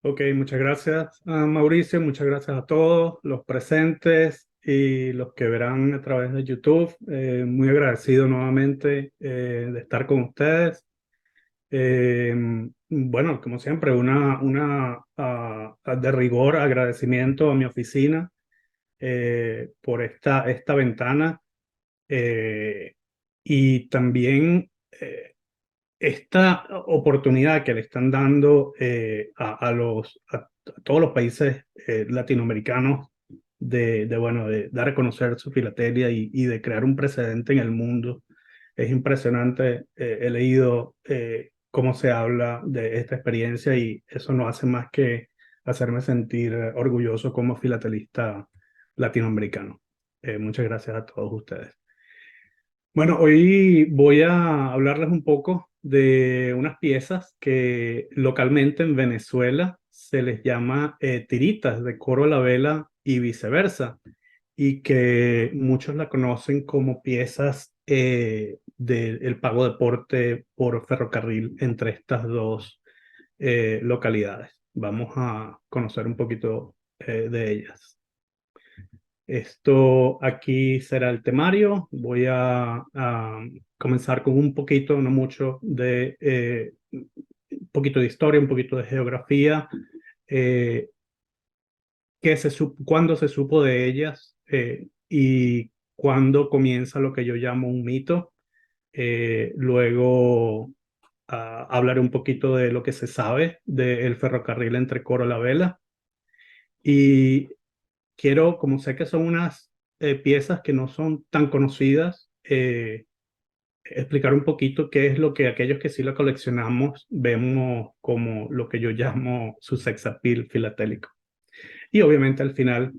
Ok, muchas gracias a Mauricio, muchas gracias a todos los presentes y los que verán a través de YouTube. Muy agradecido nuevamente de estar con ustedes. Eh, bueno, como siempre, de rigor agradecimiento a mi oficina por esta ventana eh, y también esta oportunidad que le están dando a todos los países latinoamericanos bueno, de dar a conocer su filatelia y de crear un precedente en el mundo. Es impresionante. He leído cómo se habla de esta experiencia y eso no hace más que hacerme sentir orgulloso como filatelista latinoamericano. Muchas gracias a todos ustedes. Bueno, hoy voy a hablarles un poco de unas piezas que localmente en Venezuela se les llama tiritas de coro a la vela y viceversa, y que muchos la conocen como piezas del pago deporte por ferrocarril entre estas dos localidades. Vamos a conocer un poquito de ellas. Esto aquí será el temario. Voy a comenzar con un poquito, no mucho, un poquito de historia, un poquito de geografía, eh, cuándo se supo de ellas y cuándo comienza lo que yo llamo un mito. Luego hablaré un poquito de lo que se sabe del ferrocarril entre Coro y La Vela. Y quiero, como sé que son unas piezas que no son tan conocidas, explicar un poquito qué es lo que aquellos que sí la coleccionamos vemos como lo que yo llamo su sex appeal filatélico. Y obviamente al final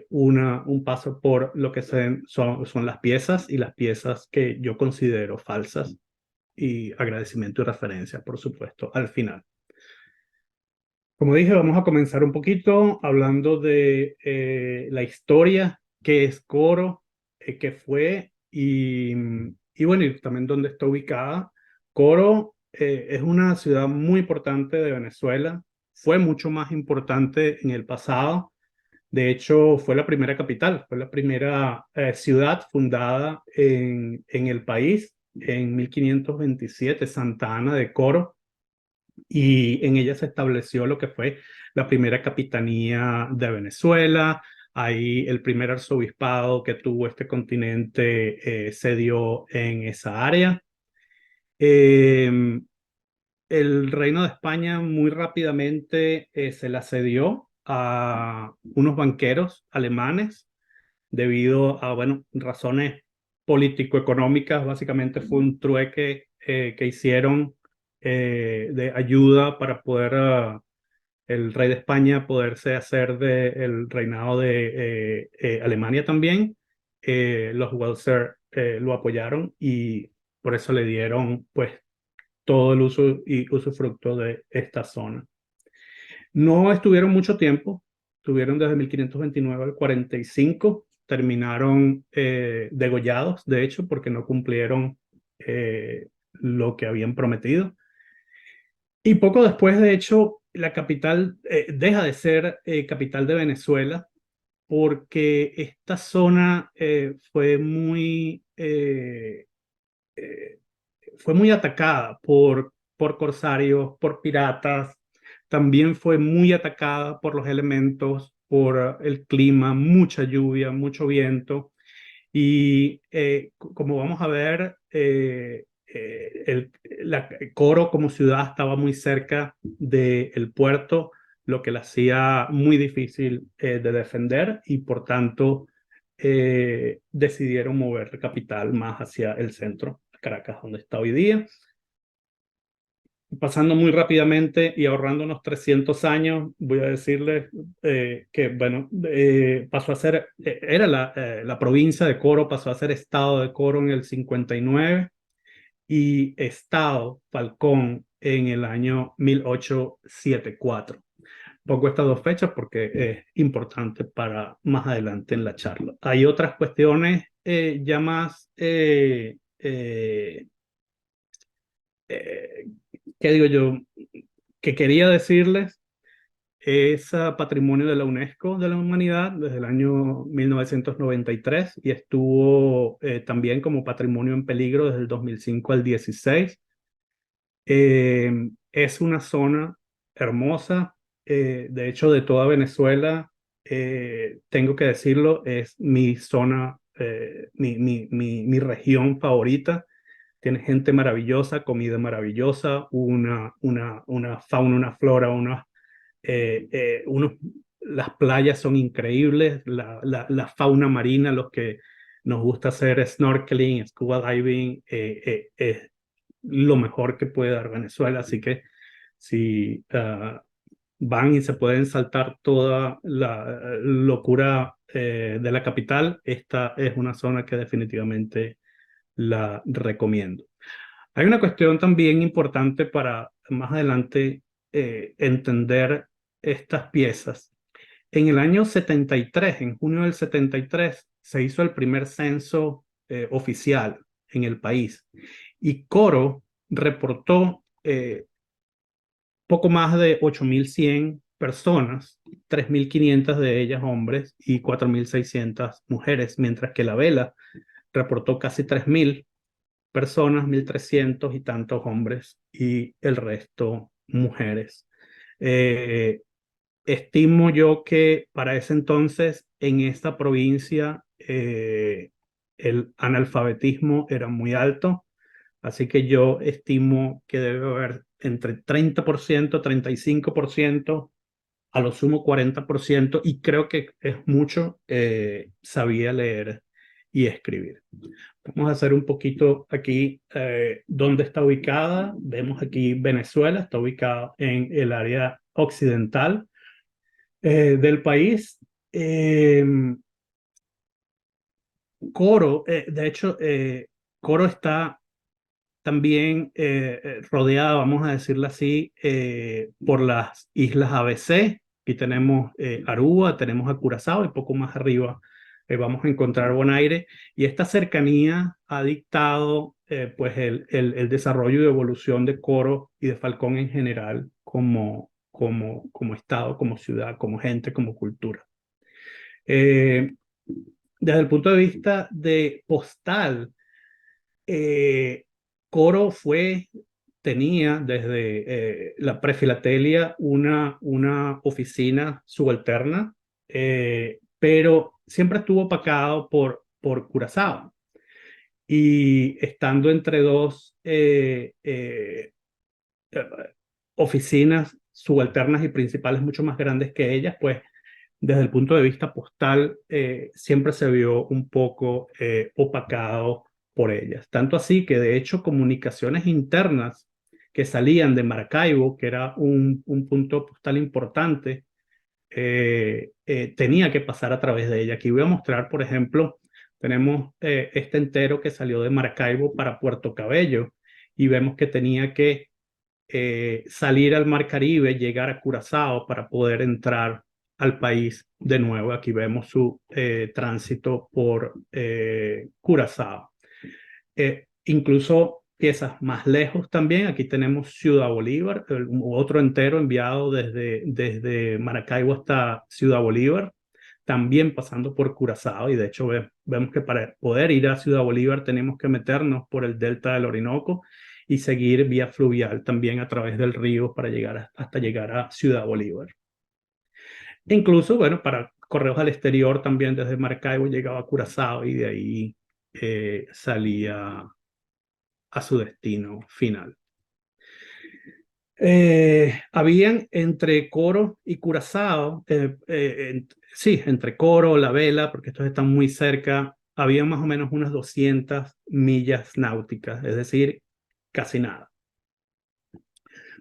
un paso por lo que son las piezas y las piezas que yo considero falsas y agradecimiento y referencia, por supuesto, al final. Como dije, vamos a comenzar un poquito hablando de la historia, qué es Coro, qué fue y bueno, y también dónde está ubicada. Coro es una ciudad muy importante de Venezuela, fue mucho más importante en el pasado. De hecho, fue la primera capital, fue la primera ciudad fundada en el país en 1527, Santa Ana de Coro, y en ella se estableció lo que fue la primera capitanía de Venezuela. Ahí el primer arzobispado que tuvo este continente se dio en esa área. Eh, el Reino de España muy rápidamente se la cedió a unos banqueros alemanes debido a, bueno, razones político-económicas. Básicamente fue un trueque que hicieron de ayuda para poder el rey de España poderse hacer del reinado de Alemania también. Los Welser lo apoyaron y por eso le dieron pues todo el uso y usufructo de esta zona. No estuvieron mucho tiempo, estuvieron desde 1529 al 45, terminaron degollados, de hecho, porque no cumplieron lo que habían prometido. Y poco después, de hecho, la capital deja de ser capital de Venezuela porque esta zona eh, fue muy atacada por corsarios, por piratas, también fue muy atacada por los elementos, por el clima, mucha lluvia, mucho viento. Y como vamos a ver, Coro como ciudad estaba muy cerca del puerto, lo que la hacía muy difícil de defender y por tanto decidieron mover la capital más hacia el centro, Caracas, donde está hoy día. Pasando muy rápidamente y ahorrando unos 300 años, voy a decirles que, bueno, pasó a ser, era la provincia de Coro, pasó a ser estado de Coro en el 59 y estado Falcón en el año 1874. Pongo estas dos fechas porque es importante para más adelante en la charla. Hay otras cuestiones ya más eh, ¿qué digo yo? Que quería decirles. es patrimonio de la UNESCO de la humanidad desde el año 1993 y estuvo también como patrimonio en peligro desde el 2005 al 16. Es una zona hermosa, de hecho de toda Venezuela, tengo que decirlo, es mi zona, mi región favorita. Tiene gente maravillosa, comida maravillosa, una fauna, una flora, las playas son increíbles, la fauna marina, los que nos gusta hacer snorkeling, scuba diving, es lo mejor que puede dar Venezuela. Así que si van y se pueden saltar toda la locura de la capital, esta es una zona que definitivamente la recomiendo. Hay una cuestión también importante para más adelante entender estas piezas. En el año 73, en junio del 73, se hizo el primer censo oficial en el país y Coro reportó poco más de 8.100 personas, 3.500 de ellas hombres y 4.600 mujeres, mientras que La Vela reportó casi 3.000 personas, 1.300 y tantos hombres y el resto mujeres. Eh, Estimo yo que para ese entonces en esta provincia el analfabetismo era muy alto, así que yo estimo que debe haber entre 30%, 35%, a lo sumo 40%, y creo que es mucho, sabía leer y escribir. Vamos a hacer un poquito aquí dónde está ubicada. Vemos aquí Venezuela, está ubicada en el área occidental del país. Eh, Coro, de hecho, Coro está también rodeada, vamos a decirlo así, por las islas ABC. Aquí tenemos Aruba, tenemos a Curazao y poco más arriba vamos a encontrar Bonaire. Y esta cercanía ha dictado pues el desarrollo y evolución de Coro y de Falcón en general como estado, como ciudad, como gente, como cultura. Eh, Desde el punto de vista de postal, eh, Coro tenía desde la prefilatelia una oficina subalterna, pero siempre estuvo opacado por Curazao. Y estando entre dos eh, oficinas subalternas y principales mucho más grandes que ellas, pues desde el punto de vista postal, siempre se vio un poco opacado por ellas. Tanto así que, de hecho, comunicaciones internas que salían de Maracaibo, que era un punto postal importante, tenía que pasar a través de ella. Aquí voy a mostrar, por ejemplo, tenemos este entero que salió de Maracaibo para Puerto Cabello y vemos que tenía que salir al Mar Caribe, llegar a Curazao para poder entrar al país de nuevo. Aquí vemos su tránsito por Curazao. Incluso piezas más lejos también. Aquí tenemos Ciudad Bolívar, otro entero enviado desde Maracaibo hasta Ciudad Bolívar, también pasando por Curazao. Y de hecho vemos que para poder ir a Ciudad Bolívar tenemos que meternos por el delta del Orinoco y seguir vía fluvial también a través del río para hasta llegar a Ciudad Bolívar. Incluso, bueno, para correos al exterior también desde Maracaibo llegaba a Curazao y de ahí salía a su destino final. Habían entre Coro y Curazao, sí, entre Coro, La Vela, porque estos están muy cerca, había más o menos unas 200 millas náuticas, es decir, casi nada.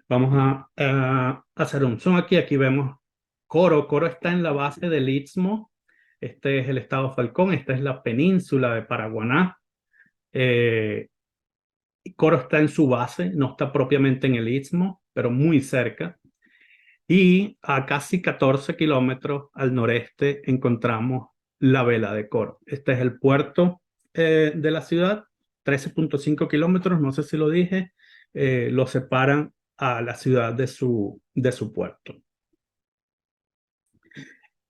Vamos a hacer un zoom aquí. Aquí vemos Coro. Coro está en la base del Istmo. Este es el estado Falcón. Esta es la península de Paraguaná. Eh, Coro está en su base, no está propiamente en el Istmo, pero muy cerca. Y a casi 14 kilómetros al noreste encontramos la Vela de Coro. Este es el puerto de la ciudad, 13,5 kilómetros, no sé si lo dije, lo separan a la ciudad de su puerto.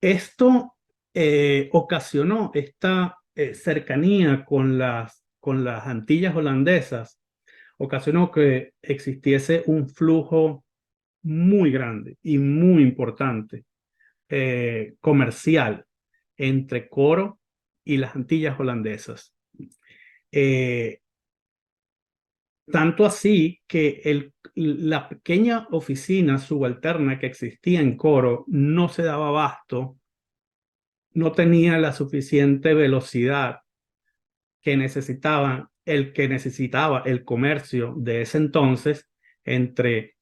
Esto ocasionó esta cercanía con las Antillas holandesas, ocasionó que existiese un flujo muy grande y muy importante comercial entre Coro y las Antillas holandesas. Eh, Tanto así que la pequeña oficina subalterna que existía en Coro no se daba abasto, no tenía la suficiente velocidad que necesitaba el comercio de ese entonces entre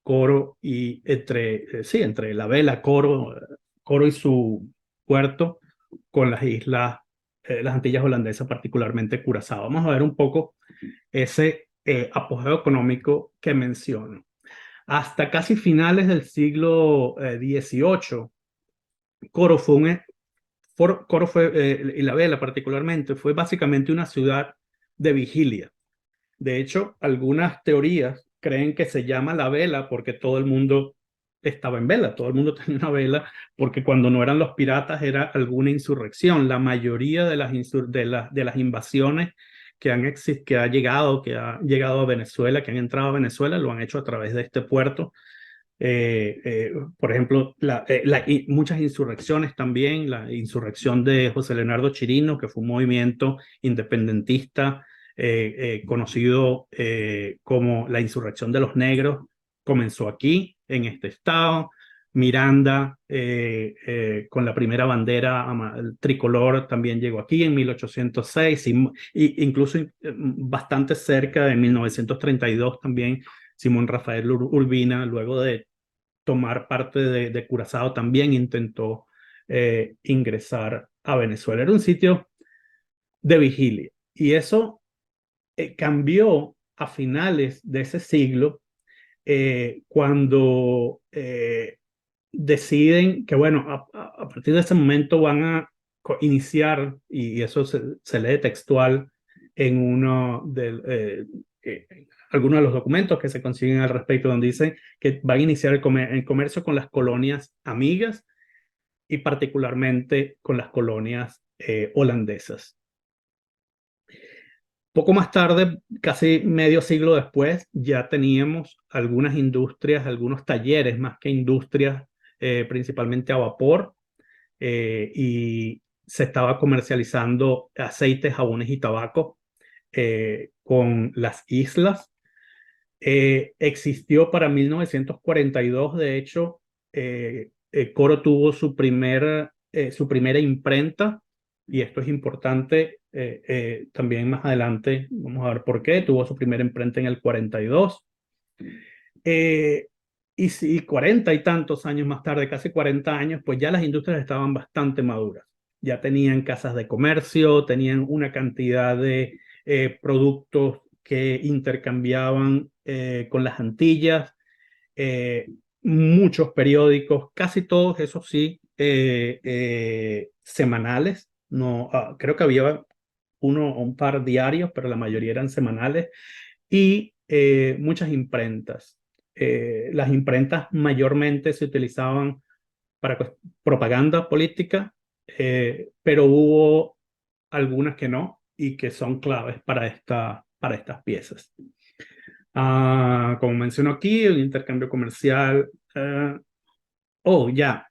Coro y entre la vela Coro, Coro y su puerto con las islas, las Antillas holandesas, particularmente Curazao. Vamos a ver un poco ese apogeo económico que menciono. Hasta casi finales del siglo XVIII, Coro fue Coro fue, y la vela particularmente, fue básicamente una ciudad de vigilia. De hecho, algunas teorías creen que se llama la vela porque todo el mundo estaba en vela, todo el mundo tenía una vela, porque cuando no eran los piratas era alguna insurrección. La mayoría de de las invasiones que ha llegado a Venezuela, que han entrado a Venezuela, lo han hecho a través de este puerto. Por ejemplo, muchas insurrecciones también, la insurrección de José Leonardo Chirino, que fue un movimiento independentista conocido como la insurrección de los negros, comenzó aquí, en este estado. Miranda, con la primera bandera tricolor, también llegó aquí en 1806, y incluso bastante cerca, de 1932 también, Simón Rafael Urbina, luego de tomar parte de Curazao, también intentó ingresar a Venezuela. Era un sitio de vigilia. Y eso cambió a finales de ese siglo, cuando deciden que, bueno, a partir de ese momento van a iniciar, y eso se lee textual en algunos de los documentos que se consiguen al respecto, donde dicen que van a iniciar el comercio con las colonias amigas y particularmente con las colonias holandesas. Poco más tarde, casi medio siglo después, ya teníamos algunas industrias, algunos talleres más que industrias, principalmente a vapor, y se estaba comercializando aceites, jabones y tabaco con las islas. Existió para 1942, de hecho, Coro tuvo su primera imprenta, y esto es importante, también más adelante vamos a ver por qué. Tuvo su primera imprenta en el 42. Eh, y si 40 y tantos años más tarde, casi 40 años, pues ya las industrias estaban bastante maduras. Ya tenían casas de comercio, tenían una cantidad de productos que intercambiaban con las Antillas, eh, muchos periódicos, casi todos esos sí, semanales. No, creo que había uno o un par diarios, pero la mayoría eran semanales, y muchas imprentas. Las imprentas mayormente se utilizaban para propaganda política, pero hubo algunas que no y que son claves para estas piezas. Como menciono aquí, el intercambio comercial. Ya,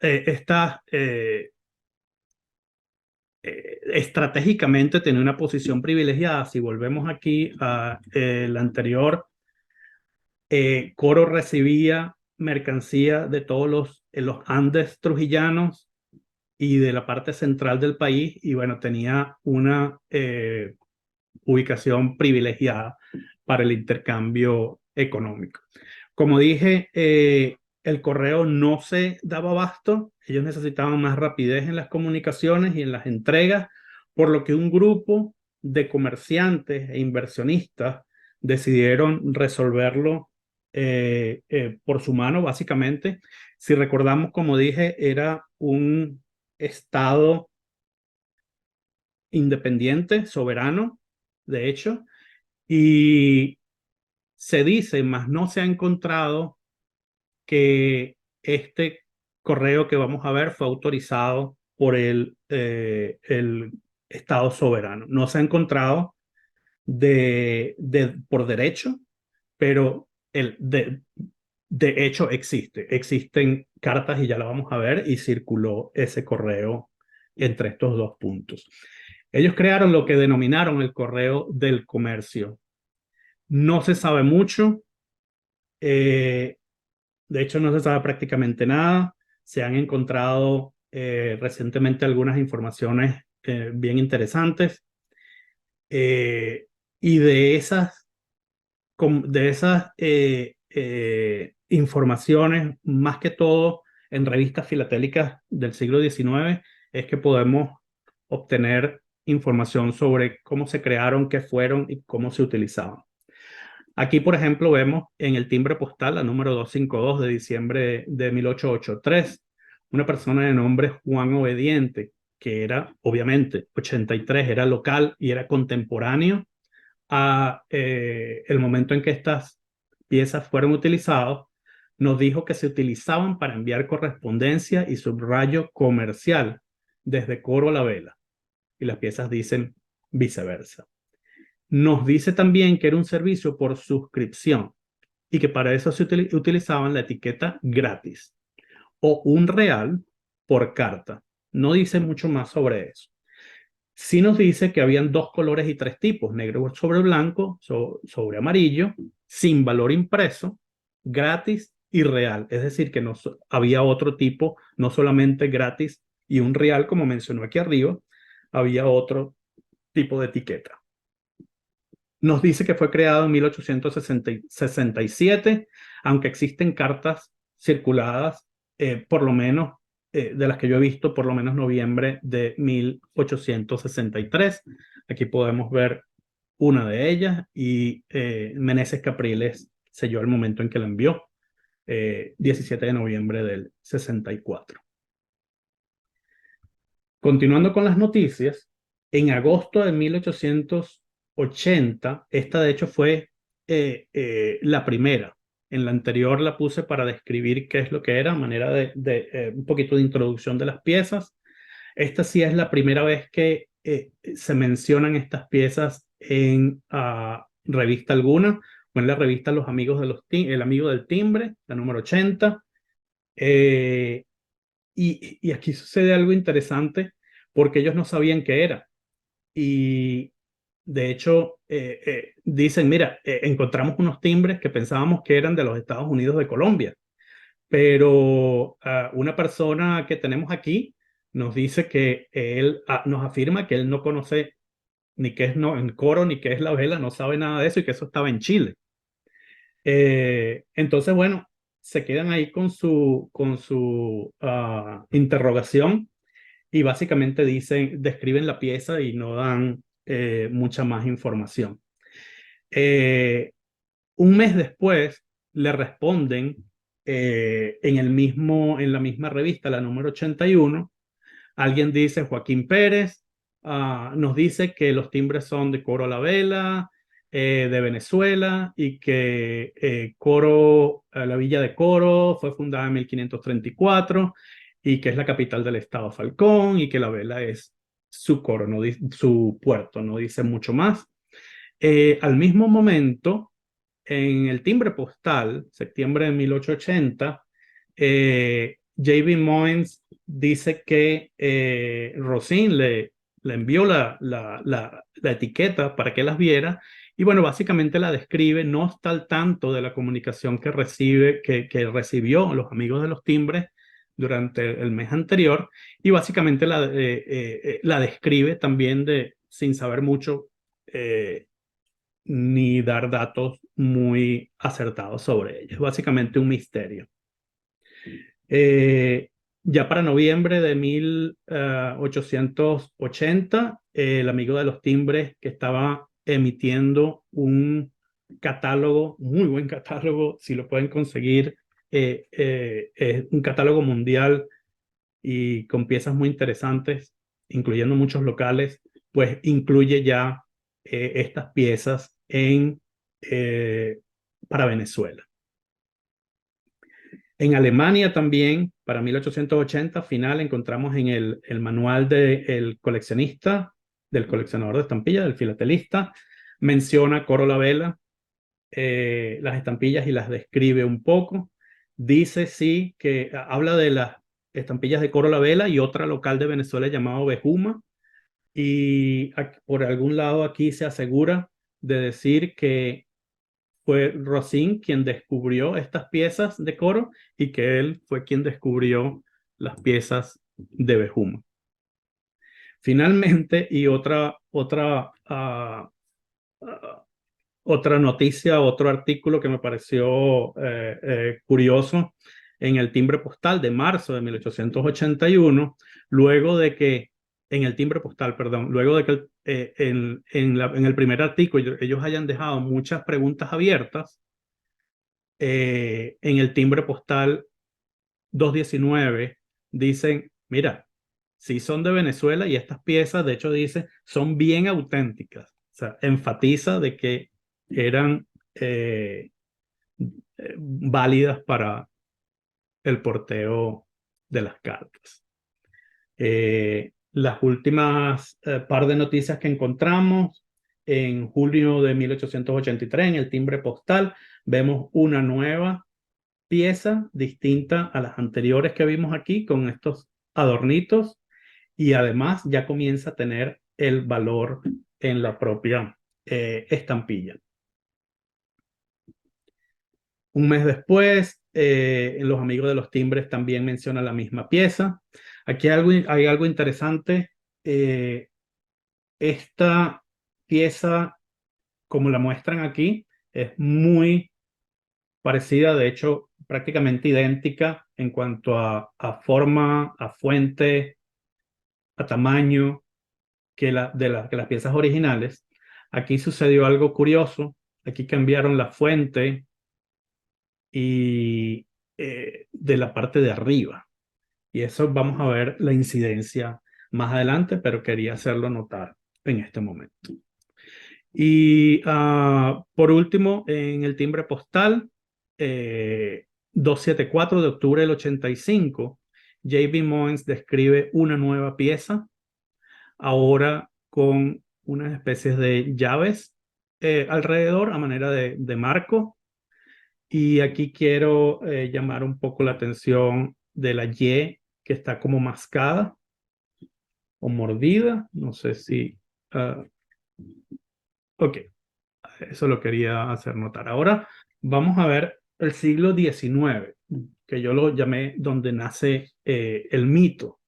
estratégicamente tiene una posición privilegiada. Si volvemos aquí a la anterior, Coro recibía mercancía de todos los Andes trujillanos y de la parte central del país, y bueno, tenía una ubicación privilegiada para el intercambio económico. Como dije, el correo no se daba abasto, ellos necesitaban más rapidez en las comunicaciones y en las entregas, por lo que un grupo de comerciantes e inversionistas decidieron resolverlo por su mano, básicamente. Si recordamos, como dije, era un estado independiente, soberano, de hecho, y se dice, más no se ha encontrado, que este correo que vamos a ver fue autorizado por el Estado soberano. No se ha encontrado por derecho, pero de hecho existe. Existen cartas y ya la vamos a ver y circuló ese correo entre estos dos puntos. Ellos crearon lo que denominaron el correo del comercio. No se sabe mucho, de hecho no se sabe prácticamente nada. Se han encontrado recientemente algunas informaciones bien interesantes y de esas informaciones, más que todo en revistas filatélicas del siglo XIX, es que podemos obtener información sobre cómo se crearon, qué fueron y cómo se utilizaban. Aquí, por ejemplo, vemos en el timbre postal, la número 252 de diciembre de 1883, una persona de nombre Juan Obediente, que era, obviamente, 83, era local y era contemporáneo a el momento en que estas piezas fueron utilizadas, nos dijo que se utilizaban para enviar correspondencia y subrayo comercial desde Coro a la Vela. Y las piezas dicen viceversa. Nos dice también que era un servicio por suscripción y que para eso se utilizaban la etiqueta gratis o un real por carta. No dice mucho más sobre eso. Sí nos dice que habían dos colores y tres tipos, negro sobre blanco, sobre amarillo, sin valor impreso, gratis y real. Es decir, que no había otro tipo, no solamente gratis y un real, como mencionó aquí arriba, había otro tipo de etiqueta. Nos dice que fue creado en 1867, aunque existen cartas circuladas, por lo menos de las que yo he visto, por lo menos noviembre de 1863. Aquí podemos ver una de ellas y Meneses Capriles selló el momento en que la envió, 17 de noviembre del 64. Continuando con las noticias, en agosto de 1880, esta de hecho fue la primera. En la anterior la puse para describir qué es lo que era, manera de un poquito de introducción de las piezas. Esta sí es la primera vez que se mencionan estas piezas en revista alguna, o en la revista Los Amigos de El Amigo del Timbre, la número 80. Eh, y aquí sucede algo interesante porque ellos no sabían qué era. Y de hecho, dicen, mira, encontramos unos timbres que pensábamos que eran de los Estados Unidos de Colombia, pero una persona que tenemos aquí nos dice que él nos afirma que él no conoce ni qué es no, en coro, ni qué es la vela, no sabe nada de eso y que eso estaba en Chile. Entonces, bueno, se quedan ahí con su interrogación y básicamente describen la pieza y no dan mucha más información. Eh, un mes después le responden en la misma revista, la número 81, alguien dice Joaquín Pérez, nos dice que los timbres son de Coro La Vela, de Venezuela, y que la villa de Coro fue fundada en 1534 y que es la capital del estado Falcón y que La Vela es su coro, no su puerto, no dice mucho más. Al mismo momento, en el timbre postal, septiembre de 1880, J.B. Moynes dice que Rosine le envió la etiqueta para que las viera y bueno, básicamente la describe, no está al tanto de la comunicación que recibió los amigos de los timbres durante el mes anterior y básicamente la describe también sin saber mucho ni dar datos muy acertados sobre ella. Es básicamente un misterio. Eh, ya para noviembre de 1880, el amigo de los timbres que estaba emitiendo un catálogo, muy buen catálogo, si lo pueden conseguir, es un catálogo mundial y con piezas muy interesantes, incluyendo muchos locales, pues incluye ya estas piezas para Venezuela. En Alemania también, para 1880, final, encontramos en el manual del coleccionista, del coleccionador de estampillas, del filatelista, menciona Coro la Vela, las estampillas y las describe un poco. Dice sí que habla de las estampillas de Coro la Vela y otra local de Venezuela llamado Bejuma. Y por algún lado aquí se asegura de decir que fue Rossin quien descubrió estas piezas de coro y que él fue quien descubrió las piezas de Bejuma. Finalmente, y otra noticia, otro artículo que me pareció curioso en el timbre postal de marzo de 1881, luego de que, en el timbre postal, perdón, luego de que en el primer artículo ellos hayan dejado muchas preguntas abiertas, en el timbre postal 219 dicen, mira, sí son de Venezuela y estas piezas, de hecho, dice, son bien auténticas. O sea, enfatiza de que eran válidas para el porteo de las cartas. Las últimas par de noticias que encontramos en julio de 1883 en el timbre postal, vemos una nueva pieza distinta a las anteriores que vimos aquí con estos adornitos y además ya comienza a tener el valor en la propia estampilla. Un mes después, los amigos de los timbres también mencionan la misma pieza. Aquí hay algo interesante. Eh, esta pieza, como la muestran aquí, es muy parecida, de hecho, prácticamente idéntica en cuanto a forma, a fuente, a tamaño que las piezas originales. Aquí sucedió algo curioso. Aquí cambiaron la fuente y de la parte de arriba. Y eso vamos a ver la incidencia más adelante, pero quería hacerlo notar en este momento. Y por último, en el timbre postal, 274 de octubre del 85, J.B. Moens describe una nueva pieza, ahora con unas especies de llaves alrededor a manera de marco. Y aquí quiero llamar un poco la atención de la Y que está como mascada o mordida. No sé si... ok, eso lo quería hacer notar. Ahora vamos a ver el siglo XIX, que yo lo llamé donde nace el mito.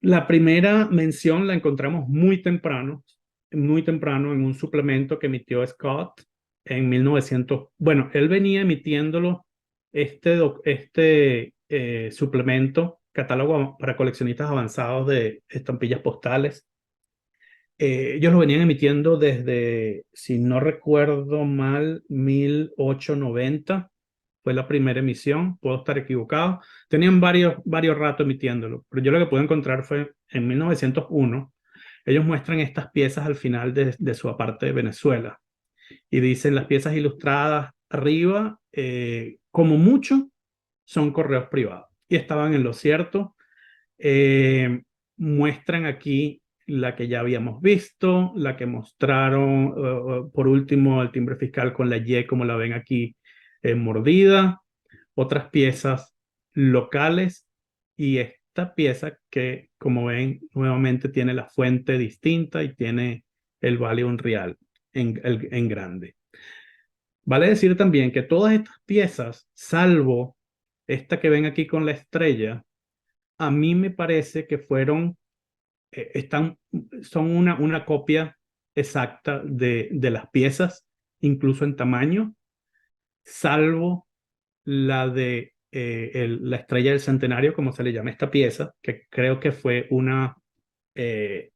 La primera mención la encontramos muy temprano en un suplemento que emitió Scott en 1900. Bueno, él venía emitiéndolo, este suplemento, catálogo para coleccionistas avanzados de estampillas postales. Ellos lo venían emitiendo desde, si no recuerdo mal, 1890. Fue la primera emisión, puedo estar equivocado. Tenían varios ratos emitiéndolo, pero yo lo que pude encontrar fue en 1901. Ellos muestran estas piezas al final de su aparte de Venezuela y dicen las piezas ilustradas arriba, como mucho, son correos privados. Y estaban en lo cierto. Eh, Muestran aquí la que ya habíamos visto, la que mostraron, por último, el timbre fiscal con la Y, como la ven aquí, mordida, otras piezas locales y esta pieza que, como ven, nuevamente tiene la fuente distinta y tiene el Valium Real en grande. Vale decir también que todas estas piezas, salvo esta que ven aquí con la estrella, a mí me parece que son una copia exacta de las piezas, incluso en tamaño, salvo la de la estrella del centenario, como se le llama esta pieza, que creo que fue eh,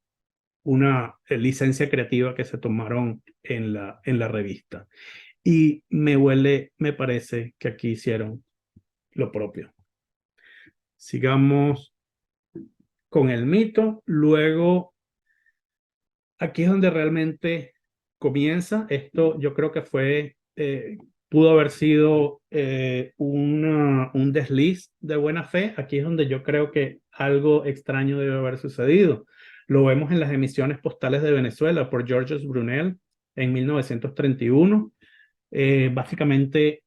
una licencia creativa que se tomaron en la revista. Y me parece que aquí hicieron lo propio. Sigamos con el mito. Luego, aquí es donde realmente comienza. Esto yo creo que fue pudo haber sido un desliz de buena fe. Aquí es donde yo creo que algo extraño debe haber sucedido. Lo vemos en las emisiones postales de Venezuela por Georges Brunel en 1931. Básicamente,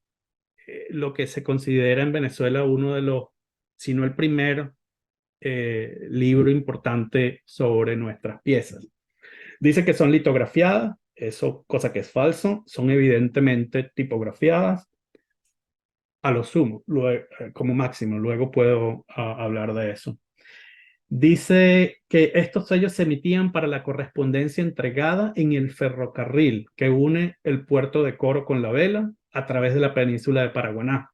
lo que se considera en Venezuela uno de los, si no el primer libro importante sobre nuestras piezas. Dice que son litografiadas, eso cosa que es falso, son evidentemente tipografiadas a lo sumo, luego, como máximo, luego puedo hablar de eso. Dice que estos sellos se emitían para la correspondencia entregada en el ferrocarril que une el puerto de Coro con La Vela a través de la península de Paraguaná.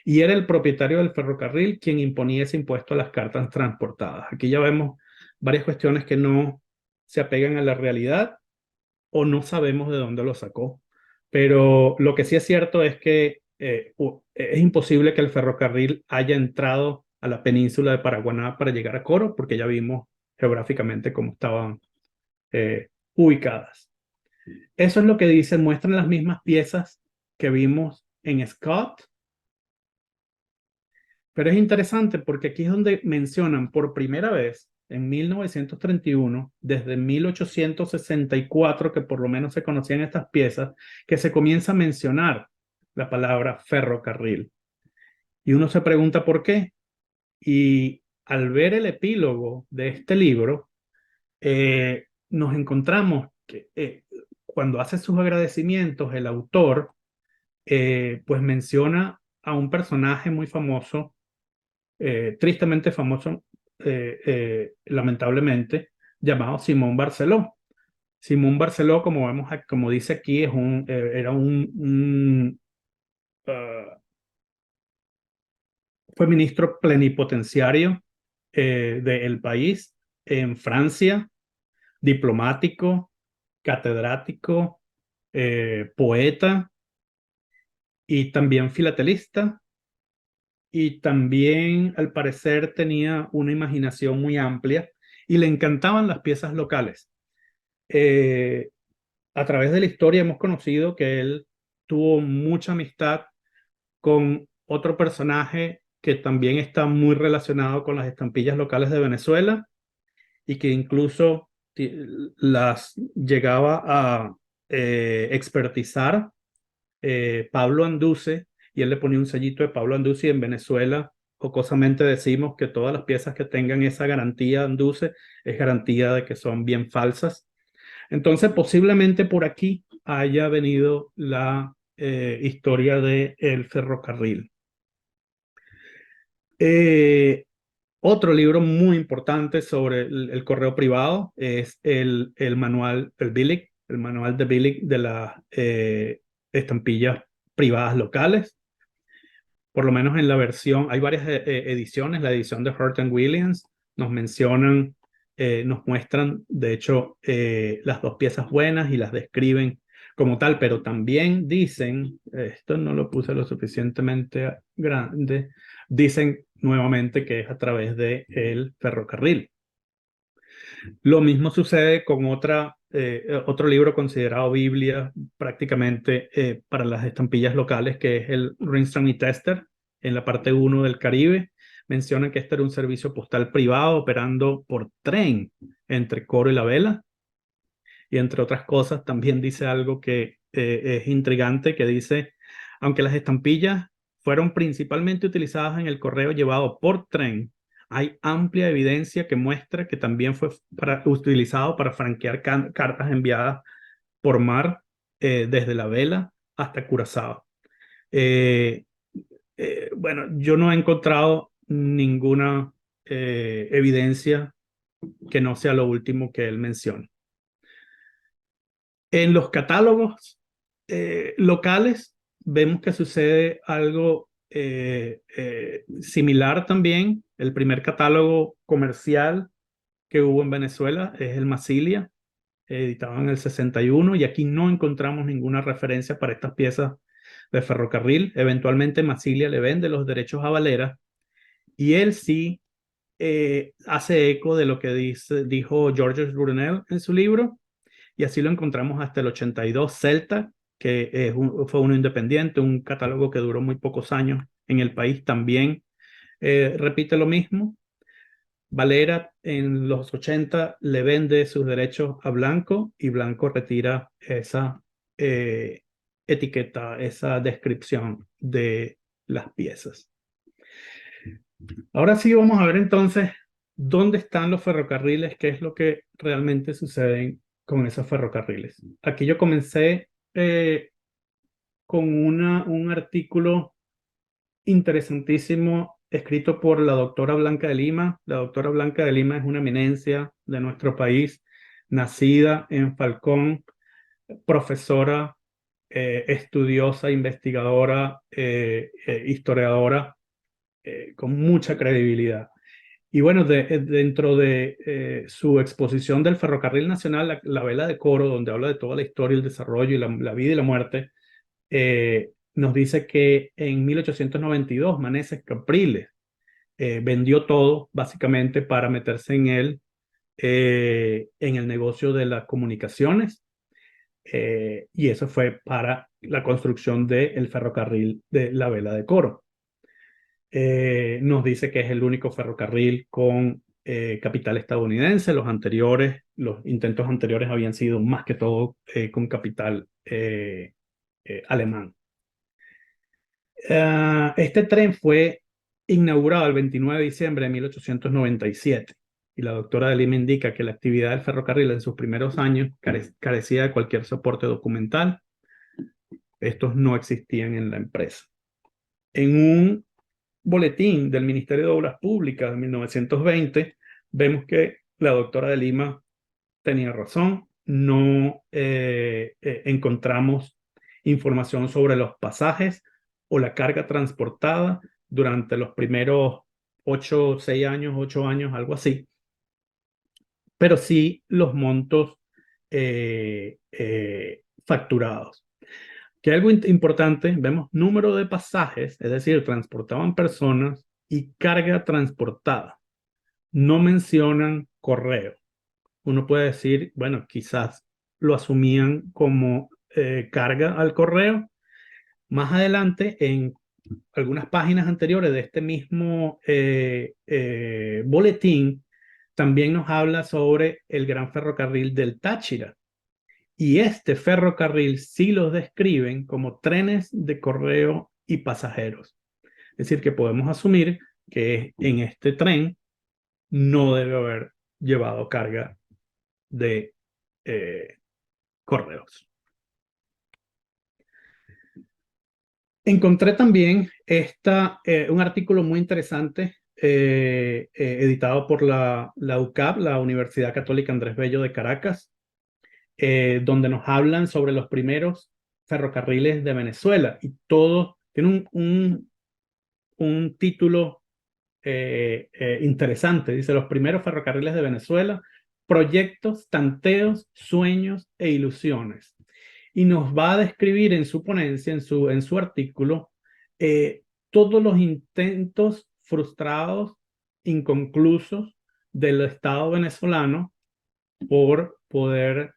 Y era el propietario del ferrocarril quien imponía ese impuesto a las cartas transportadas. Aquí ya vemos varias cuestiones que no se apegan a la realidad o no sabemos de dónde lo sacó. Pero lo que sí es cierto es que es imposible que el ferrocarril haya entrado a la península de Paraguaná para llegar a Coro, porque ya vimos geográficamente cómo estaban ubicadas. Eso es lo que dicen, muestran las mismas piezas que vimos en Scott, pero es interesante porque aquí es donde mencionan por primera vez en 1931, desde 1864, que por lo menos se conocían estas piezas, que se comienza a mencionar la palabra ferrocarril. Y uno se pregunta por qué. Y al ver el epílogo de este libro, nos encontramos que cuando hace sus agradecimientos, el autor pues menciona a un personaje muy famoso, tristemente famoso, lamentablemente, llamado Simón Barceló. Simón Barceló, como vemos, como dice aquí, era fue ministro plenipotenciario del país en Francia, diplomático, catedrático, poeta y también filatelista. Y también, al parecer, tenía una imaginación muy amplia y le encantaban las piezas locales. Eh, a través de la historia hemos conocido que él tuvo mucha amistad con otro personaje que también está muy relacionado con las estampillas locales de Venezuela y que incluso las llegaba a expertizar, Pablo Anduce, y él le ponía un sellito de Pablo Anduce. Y en Venezuela jocosamente decimos que todas las piezas que tengan esa garantía Anduce es garantía de que son bien falsas. Entonces, posiblemente por aquí haya venido la historia del ferrocarril. Eh, Otro libro muy importante sobre el correo privado es el manual, el manual de Billig de las estampillas privadas locales. Por lo menos en la versión, hay varias ediciones, la edición de Hurt and Williams nos mencionan, nos muestran, de hecho, las dos piezas buenas y las describen como tal, pero también dicen, esto no lo puse lo suficientemente grande, dicen nuevamente que es a través de el ferrocarril. Lo mismo sucede con otro libro considerado Biblia prácticamente para las estampillas locales, que es el Ringstrom y Tester, en la parte 1 del Caribe. Mencionan que este era un servicio postal privado operando por tren entre Coro y La Vela. Y entre otras cosas, también dice algo que es intrigante, que dice, aunque las estampillas fueron principalmente utilizadas en el correo llevado por tren, hay amplia evidencia que muestra que también fue utilizado para franquear cartas enviadas por mar desde La Vela hasta Curazao. Eh, bueno, yo no he encontrado ninguna evidencia que no sea lo último que él menciona. En los catálogos locales vemos que sucede algo similar también. El primer catálogo comercial que hubo en Venezuela es el Masilia, editado en el 61, y aquí no encontramos ninguna referencia para estas piezas de ferrocarril. Eventualmente Masilia le vende los derechos a Valera y él sí hace eco de lo que dijo Georges Brunel en su libro, y así lo encontramos hasta el 82. Celta que fue uno independiente, un catálogo que duró muy pocos años en el país, también repite lo mismo. Valera en los 80 le vende sus derechos a Blanco y Blanco retira esa eh, etiqueta, esa descripción de las piezas. Ahora sí vamos a ver entonces dónde están los ferrocarriles, qué es lo que realmente sucede con esos ferrocarriles. Aquí yo comencé con un artículo interesantísimo escrito por la doctora Blanca de Lima. La doctora Blanca de Lima es una eminencia de nuestro país, nacida en Falcón, profesora, estudiosa, investigadora, historiadora, con mucha credibilidad. Y bueno, dentro de su exposición del Ferrocarril Nacional, la Vela de Coro, donde habla de toda la historia, el desarrollo y la vida y la muerte, nos dice que en 1892 Meneses Capriles vendió todo básicamente para meterse en el negocio de las comunicaciones, y eso fue para la construcción del ferrocarril de la Vela de Coro. Nos dice que es el único ferrocarril con capital estadounidense. Los intentos anteriores habían sido más que todo con capital alemán. Este tren fue inaugurado el 29 de diciembre de 1897 y la doctora de Lima indica que la actividad del ferrocarril en sus primeros años carecía de cualquier soporte documental. Estos no existían en la empresa. En un boletín del Ministerio de Obras Públicas de 1920, vemos que la doctora de Lima tenía razón. No encontramos información sobre los pasajes o la carga transportada durante los primeros 8 años, algo así, pero sí los montos facturados. Que algo importante, vemos número de pasajes, es decir, transportaban personas y carga transportada. No mencionan correo. Uno puede decir, bueno, quizás lo asumían como carga al correo. Más adelante, en algunas páginas anteriores de este mismo boletín, también nos habla sobre el Gran Ferrocarril del Táchira. Y este ferrocarril sí los describen como trenes de correo y pasajeros. Es decir, que podemos asumir que en este tren no debe haber llevado carga de correos. Encontré también un artículo muy interesante editado por la UCAP, la Universidad Católica Andrés Bello de Caracas, donde nos hablan sobre los primeros ferrocarriles de Venezuela y todo tiene un título interesante. Dice: los primeros ferrocarriles de Venezuela, proyectos, tanteos, sueños e ilusiones. Y nos va a describir en su ponencia, en su artículo, todos los intentos frustrados, inconclusos del Estado venezolano por poder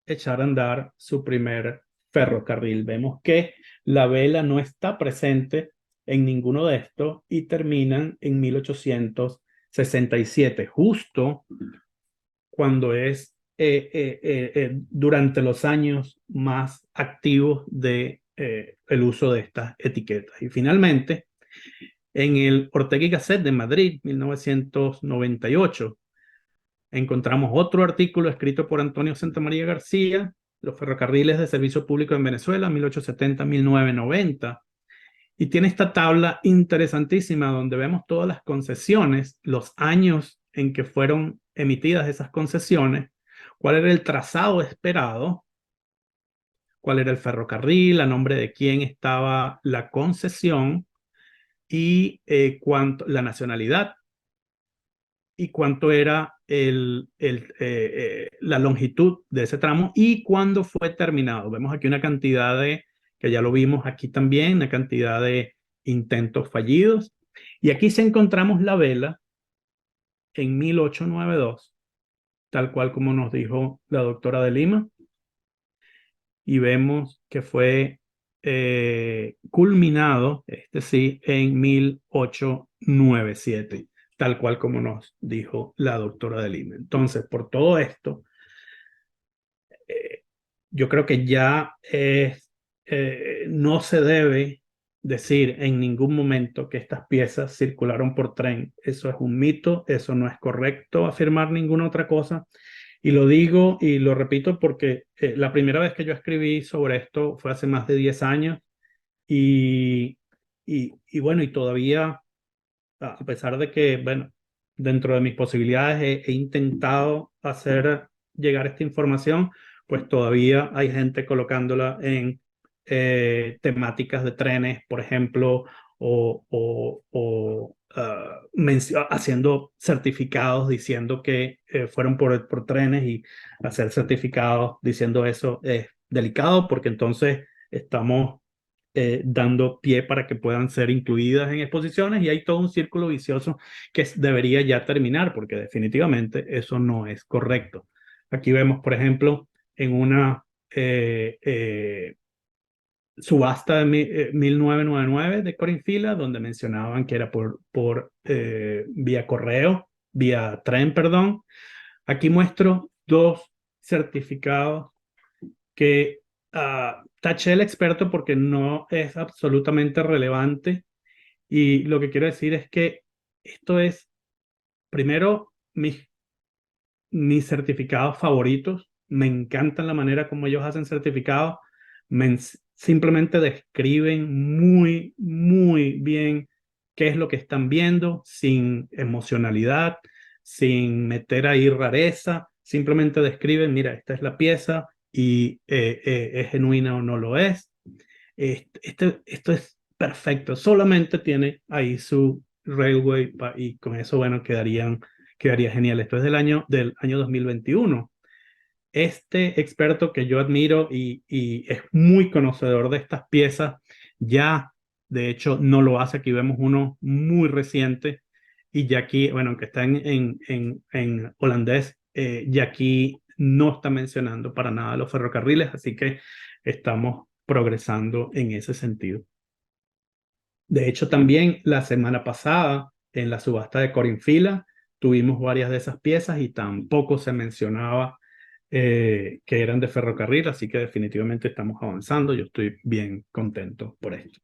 echar a andar su primer ferrocarril. Vemos que la vela no está presente en ninguno de estos y terminan en 1867, justo cuando es durante los años más activos de el uso de estas etiquetas. Y finalmente, en el Ortega y Gasset de Madrid, 1998, encontramos otro artículo escrito por Antonio Santamaría García, Los ferrocarriles de servicio público en Venezuela, 1870-1990. Y tiene esta tabla interesantísima donde vemos todas las concesiones, los años en que fueron emitidas esas concesiones, cuál era el trazado esperado, cuál era el ferrocarril, a nombre de quién estaba la concesión y la nacionalidad y cuánto era la longitud de ese tramo y cuándo fue terminado. Vemos aquí una cantidad que ya lo vimos aquí también, una cantidad de intentos fallidos. Y aquí se encontramos la vela en 1892, tal cual como nos dijo la doctora de Lima. y vemos que fue culminado, este sí, en 1897, tal cual como nos dijo la doctora de Lima. Entonces, por todo esto, eh, yo creo que ya no se debe decir en ningún momento que estas piezas circularon por tren. Eso es un mito, eso no es correcto afirmar ninguna otra cosa. Y lo digo y lo repito porque la primera vez que yo escribí sobre esto fue hace más de 10 años y, y bueno, y todavía, a pesar de que, bueno, dentro de mis posibilidades he intentado hacer llegar esta información, pues todavía hay gente colocándola en temáticas de trenes, por ejemplo, haciendo certificados diciendo que fueron por trenes, y hacer certificados diciendo eso es delicado porque entonces estamos dando pie para que puedan ser incluidas en exposiciones, y hay todo un círculo vicioso que debería ya terminar porque definitivamente eso no es correcto. Aquí vemos, por ejemplo, en una subasta de 1999 de Corinfila, donde mencionaban que era por vía correo, vía tren, perdón. Aquí muestro dos certificados que taché el experto porque no es absolutamente relevante, y lo que quiero decir es que esto es, primero, mis certificados favoritos. Me encantan la manera como ellos hacen certificados. Simplemente describen muy, muy bien qué es lo que están viendo, sin emocionalidad, sin meter ahí rareza. Simplemente describen, mira, esta es la pieza y es genuina o no lo es. Esto es perfecto. Solamente tiene ahí su railway y con eso, bueno, quedaría genial. Esto es del año 2021. Este experto que yo admiro y es muy conocedor de estas piezas, ya de hecho no lo hace. Aquí vemos uno muy reciente, y ya aquí, bueno, aunque está en holandés, ya aquí no está mencionando para nada los ferrocarriles, así que estamos progresando en ese sentido. De hecho, también la semana pasada, en la subasta de Corinfila, tuvimos varias de esas piezas y tampoco se mencionaba que eran de ferrocarril, así que definitivamente estamos avanzando. Yo estoy bien contento por esto.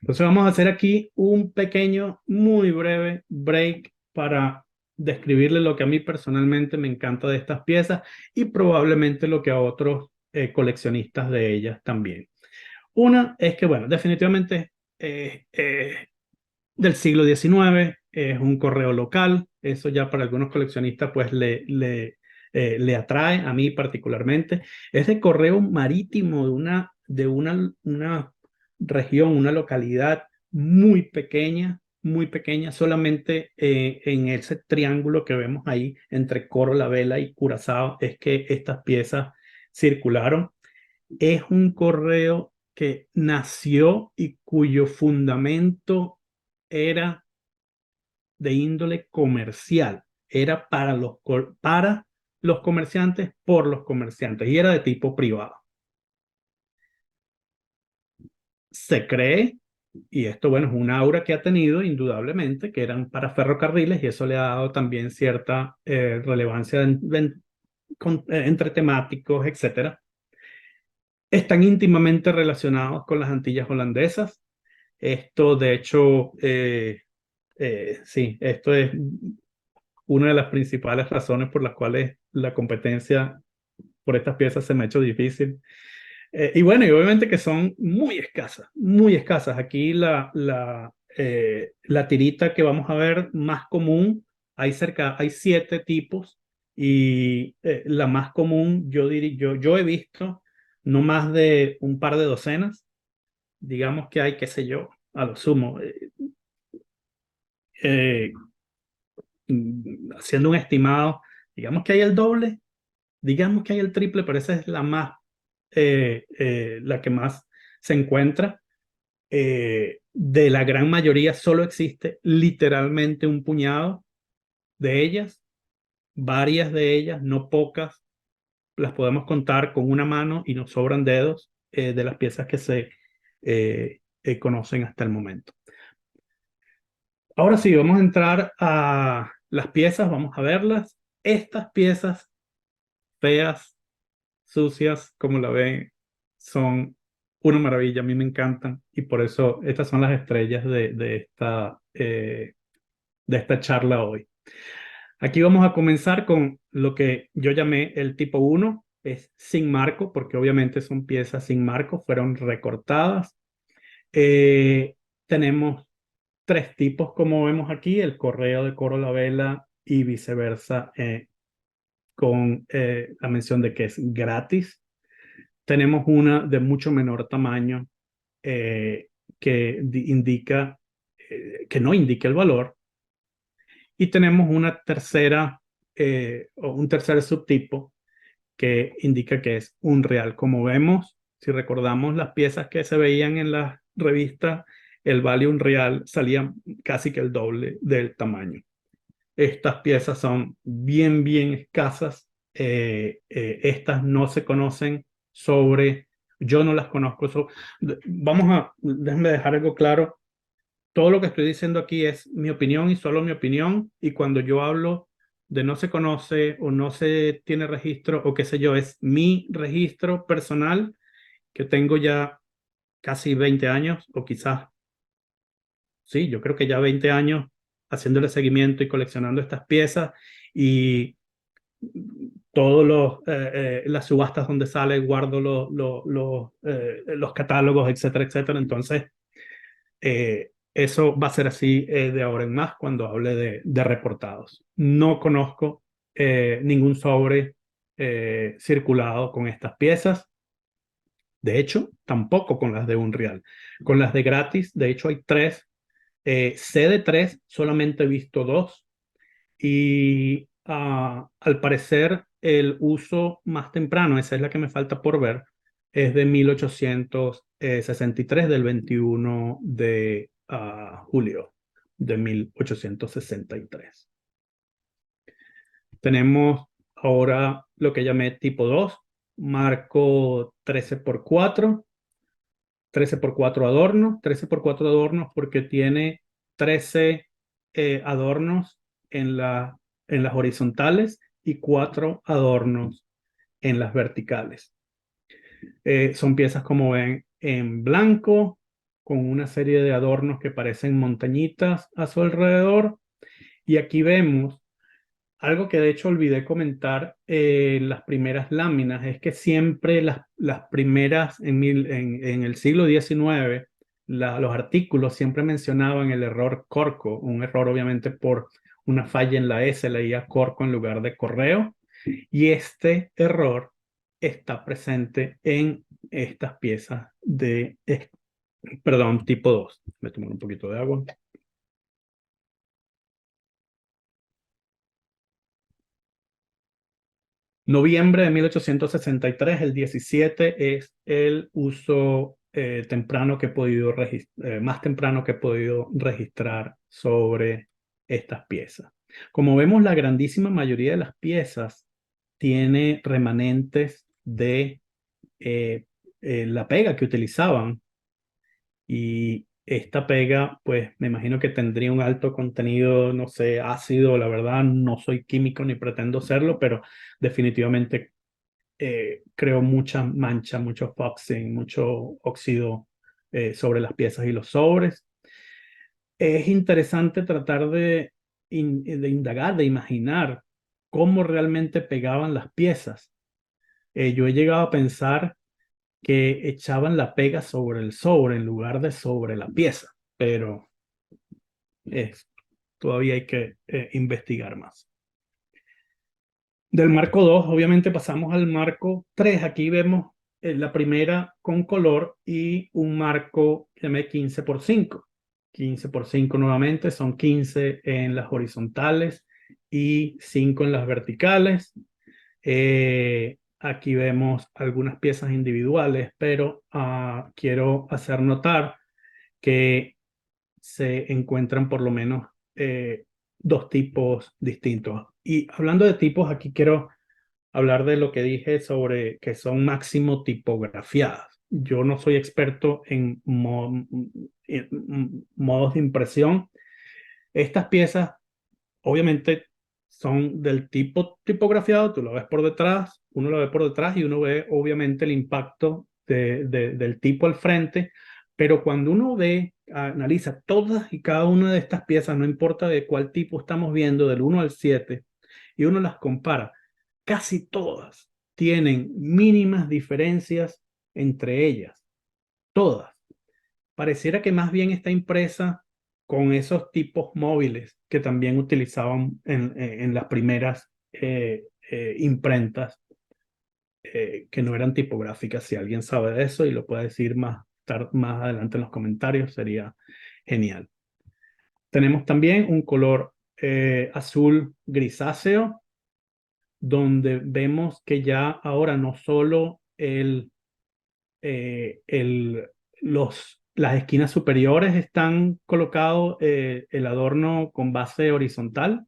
Entonces vamos a hacer aquí un pequeño, muy breve break para describirle lo que a mí personalmente me encanta de estas piezas y probablemente lo que a otros coleccionistas de ellas también. Una es que, bueno, definitivamente del siglo XIX, es un correo local. Eso ya para algunos coleccionistas pues le atrae, a mí particularmente. Es de correo marítimo de una región, una localidad muy pequeña, solamente en ese triángulo que vemos ahí entre Coro la Vela y Curazao es que estas piezas circularon. Es un correo que nació y cuyo fundamento era de índole comercial, era para los comerciantes, por los comerciantes, y era de tipo privado. Se cree, y esto, bueno, es un aura que ha tenido indudablemente, que eran para ferrocarriles, y eso le ha dado también cierta relevancia entre temáticos, etcétera. Están íntimamente relacionados con las Antillas holandesas. Esto, de hecho, sí, esto es una de las principales razones por las cuales la competencia por estas piezas se me ha hecho difícil. Y bueno, y obviamente que son muy escasas, muy escasas. Aquí la tirita que vamos a ver más común, hay 7 tipos, y la más común, yo he visto no más de un par de docenas. Digamos que hay, qué sé yo, a lo sumo, eh, haciendo un estimado, digamos que hay el doble, digamos que hay el triple, pero esa es la que más se encuentra. De la gran mayoría solo existe literalmente un puñado de ellas. Varias de ellas, no pocas, las podemos contar con una mano y nos sobran dedos de las piezas que se conocen hasta el momento. Ahora sí, vamos a entrar a las piezas, vamos a verlas. Estas piezas feas, sucias, como la ven, son una maravilla, a mí me encantan y por eso estas son las estrellas de esta charla hoy. Aquí vamos a comenzar con lo que yo llamé el tipo 1, es sin marco, porque obviamente son piezas sin marco, fueron recortadas. Eh, Tenemos tres tipos, como vemos aquí, el correo de Coro La Vela y viceversa, con la mención de que es gratis. Tenemos una de mucho menor tamaño eh, que indica, que no indica el valor. Y tenemos una tercera, o un tercer subtipo que indica que es un real. Como vemos, si recordamos las piezas que se veían en la revista, el value un real salía casi que el doble del tamaño. Estas piezas son bien escasas. Estas no se conocen sobre, yo no las conozco. Déjenme dejar algo claro. Todo lo que estoy diciendo aquí es mi opinión y solo mi opinión. Y cuando yo hablo de no se conoce o no se tiene registro o qué sé yo, es mi registro personal que tengo ya casi 20 años o quizás, sí, yo creo que ya 20 años haciéndole seguimiento y coleccionando estas piezas y todos las subastas donde sale, guardo los catálogos, etcétera, etcétera. Entonces, eso va a ser así de ahora en más cuando hable de reportados. No conozco ningún sobre circulado con estas piezas. De hecho, tampoco con las de Unreal. Con las de gratis, de hecho, hay tres. Sé de tres, solamente he visto dos. Y al parecer el uso más temprano, esa es la que me falta por ver, es de 1863, del 21 de julio de 1863. Tenemos ahora lo que llamé tipo 2, marco 13 por 4, 13 por 4 adornos, 13 por 4 adornos porque tiene 13 adornos en, en las horizontales y 4 adornos en las verticales. Son piezas como ven en blanco, con una serie de adornos que parecen montañitas a su alrededor. Y aquí vemos algo que de hecho olvidé comentar en las primeras láminas, es que siempre las primeras en el siglo XIX, los artículos siempre mencionaban el error Corco, un error obviamente por una falla en la S, leía Corco en lugar de correo, y este error está presente en estas piezas perdón, tipo 2. Me tomo un poquito de agua. Noviembre de 1863, el 17 es el uso temprano que he podido más temprano que he podido registrar sobre estas piezas. Como vemos, la grandísima mayoría de las piezas tiene remanentes de la pega que utilizaban y esta pega, pues me imagino que tendría un alto contenido, no sé, ácido. La verdad, no soy químico ni pretendo serlo, pero definitivamente creo mucha mancha, mucho foxing, mucho óxido sobre las piezas y los sobres. Es interesante tratar de indagar, de imaginar cómo realmente pegaban las piezas. Yo he llegado a pensar que echaban la pega sobre el sobre en lugar de sobre la pieza, pero todavía hay que investigar más. Del marco 2 obviamente pasamos al marco 3. Aquí vemos la primera con color y un marco M 15 por 5. 15 por 5 nuevamente, son 15 en las horizontales y 5 en las verticales. Aquí vemos algunas piezas individuales, pero quiero hacer notar que se encuentran por lo menos dos tipos distintos. Y hablando de tipos, aquí quiero hablar de lo que dije sobre que son máximo tipografiadas. Yo no soy experto en modos de impresión. Estas piezas obviamente son del tipo tipografiado, tú lo ves por detrás, uno lo ve por detrás y uno ve obviamente el impacto del tipo al frente, pero cuando uno ve, analiza todas y cada una de estas piezas, no importa de cuál tipo estamos viendo, del 1 al 7, y uno las compara, casi todas tienen mínimas diferencias entre ellas, todas. Pareciera que más bien está impresa con esos tipos móviles que también utilizaban en las primeras imprentas que no eran tipográficas. Si alguien sabe de eso y lo puede decir más adelante en los comentarios, sería genial. Tenemos también un color azul grisáceo, donde vemos que ya ahora no solo eh, el, las esquinas superiores están colocados el adorno con base horizontal,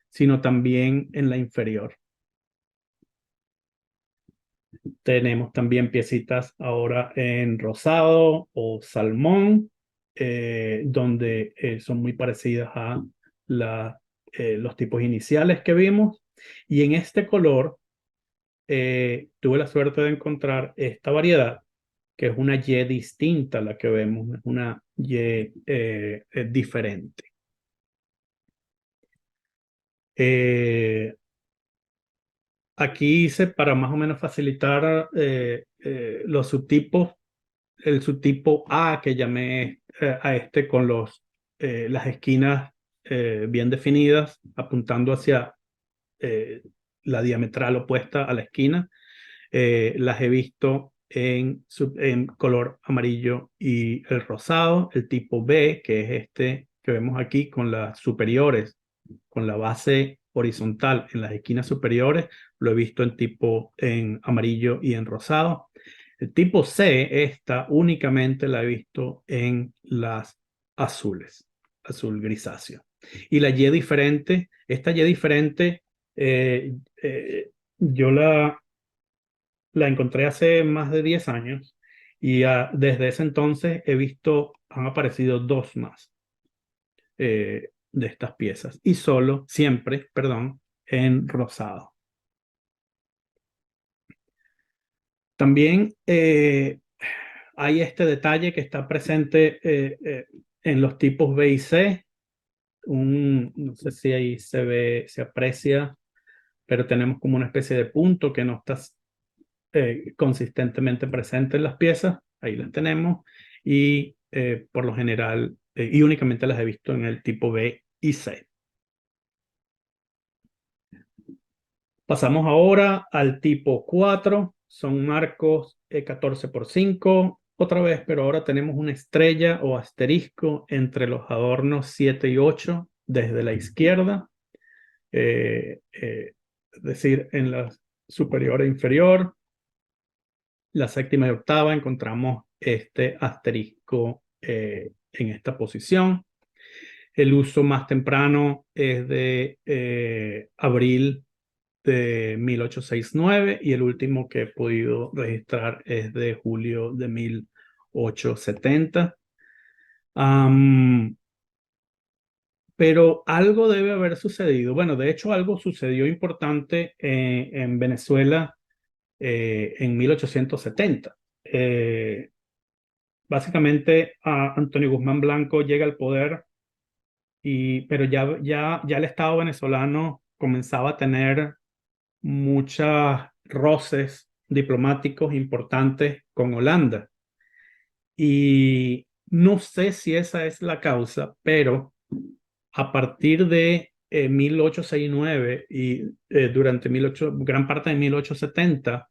sino también en la inferior. Tenemos también piecitas ahora en rosado o salmón, donde son muy parecidas a los tipos iniciales que vimos. Y en este color tuve la suerte de encontrar esta variedad, que es una Y distinta a la que vemos, es una Y diferente. Eh, Aquí hice para más o menos facilitar los subtipos, el subtipo A que llamé a este con las esquinas bien definidas, apuntando hacia eh, la diametral opuesta a la esquina. Las he visto en color amarillo y el rosado. El tipo B, que es este que vemos aquí con las superiores, con la base horizontal en las esquinas superiores, lo he visto en amarillo y en rosado. El tipo C, esta únicamente la he visto en las azules, azul grisáceo. Y la Y diferente, esta Y diferente, eh, eh, yo la encontré hace más de 10 años y desde ese entonces han aparecido dos más de estas piezas y siempre, perdón, en rosado. También hay este detalle que está presente en los tipos B y C. No sé si ahí se ve, se aprecia, pero tenemos como una especie de punto que no está consistentemente presente en las piezas. Ahí las tenemos. Y por lo general, y únicamente las he visto en el tipo B y C. Pasamos ahora al tipo 4. Son marcos 14x5. Otra vez, pero ahora tenemos una estrella o asterisco entre los adornos 7 y 8 desde la izquierda. Es decir, en la superior e inferior, la séptima y octava, encontramos este asterisco en esta posición. El uso más temprano es de abril de 1869 y el último que he podido registrar es de julio de 1870. Pero algo debe haber sucedido. Bueno, de hecho algo sucedió importante en Venezuela en 1870. Básicamente, Antonio Guzmán Blanco llega al poder, pero ya el Estado venezolano comenzaba a tener muchos roces diplomáticos importantes con Holanda. Y no sé si esa es la causa, pero a partir de 1869 y durante gran parte de 1870,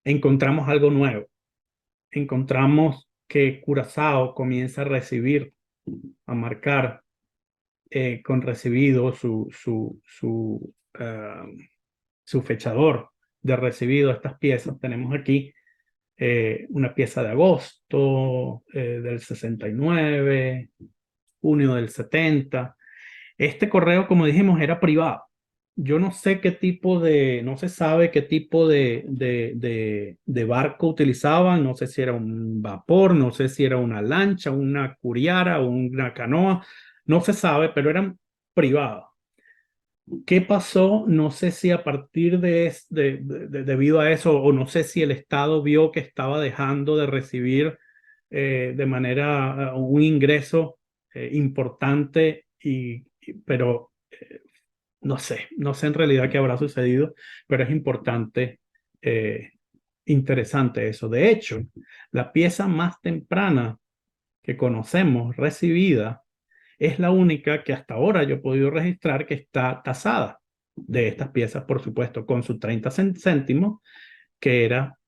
encontramos algo nuevo. Encontramos que Curazao comienza a marcar con recibido su fechador de recibido. Estas piezas tenemos aquí una pieza de agosto del 69, junio del 70. Este correo, como dijimos, era privado. yo no sé qué tipo de, no se sabe qué tipo de barco utilizaban, no sé si era un vapor, no sé si era una lancha, una curiara o una canoa, no se sabe, pero eran privadas. ¿Qué pasó? No sé si a partir debido a eso, o no sé si el Estado vio que estaba dejando de recibir de manera un ingreso importante, pero no sé en realidad qué habrá sucedido, pero es importante, eh, interesante eso. De hecho, la pieza más temprana que conocemos recibida es la única que hasta ahora yo he podido registrar que está tasada de estas piezas, por supuesto, con sus 30 céntimos, que era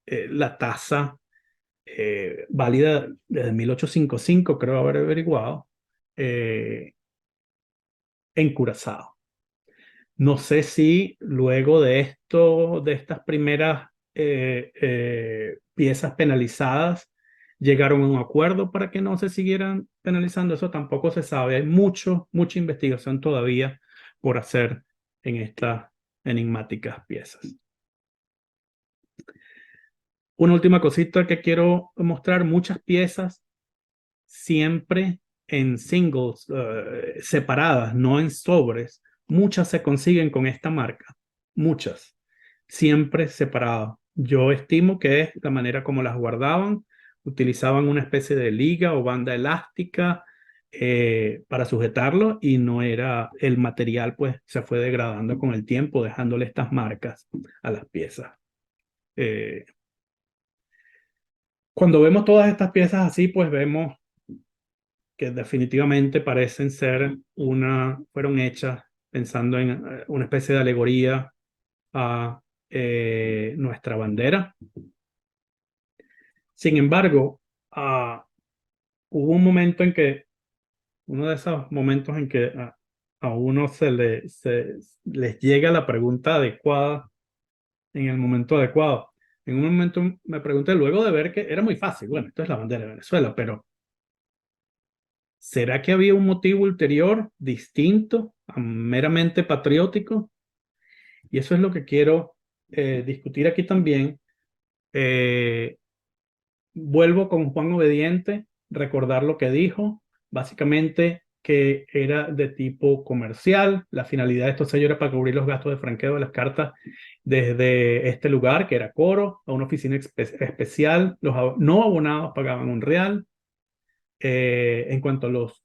la tasa válida desde 1855, creo haber averiguado, eh, en Curazao. No sé si luego de esto, de estas primeras piezas penalizadas, llegaron a un acuerdo para que no se siguieran penalizando. Eso tampoco se sabe. Hay mucha investigación todavía por hacer en estas enigmáticas piezas. Una última cosita que quiero mostrar: muchas piezas siempre en singles, separadas, no en sobres. Muchas se consiguen con esta marca, muchas, siempre separadas. Yo estimo que es la manera como las guardaban. Utilizaban una especie de liga o banda elástica para sujetarlo, y no era el material, pues se fue degradando con el tiempo, dejándole estas marcas a las piezas. Eh, Cuando vemos todas estas piezas así, pues vemos que definitivamente parecen ser fueron hechas pensando en una especie de alegoría a nuestra bandera. Sin embargo, hubo un momento en que, uno de esos momentos en que a uno les llega la pregunta adecuada en el momento adecuado. En un momento me pregunté, luego de ver que era muy fácil, bueno, esto es la bandera de Venezuela, pero ¿será que había un motivo ulterior distinto, meramente patriótico? Y eso es lo que quiero discutir aquí también. Eh, Vuelvo con Juan Obediente, recordar lo que dijo, básicamente que era de tipo comercial. La finalidad de estos sellos era para cubrir los gastos de franqueo de las cartas desde este lugar, que era Coro, a una oficina especial. Los no abonados pagaban un real. En cuanto a los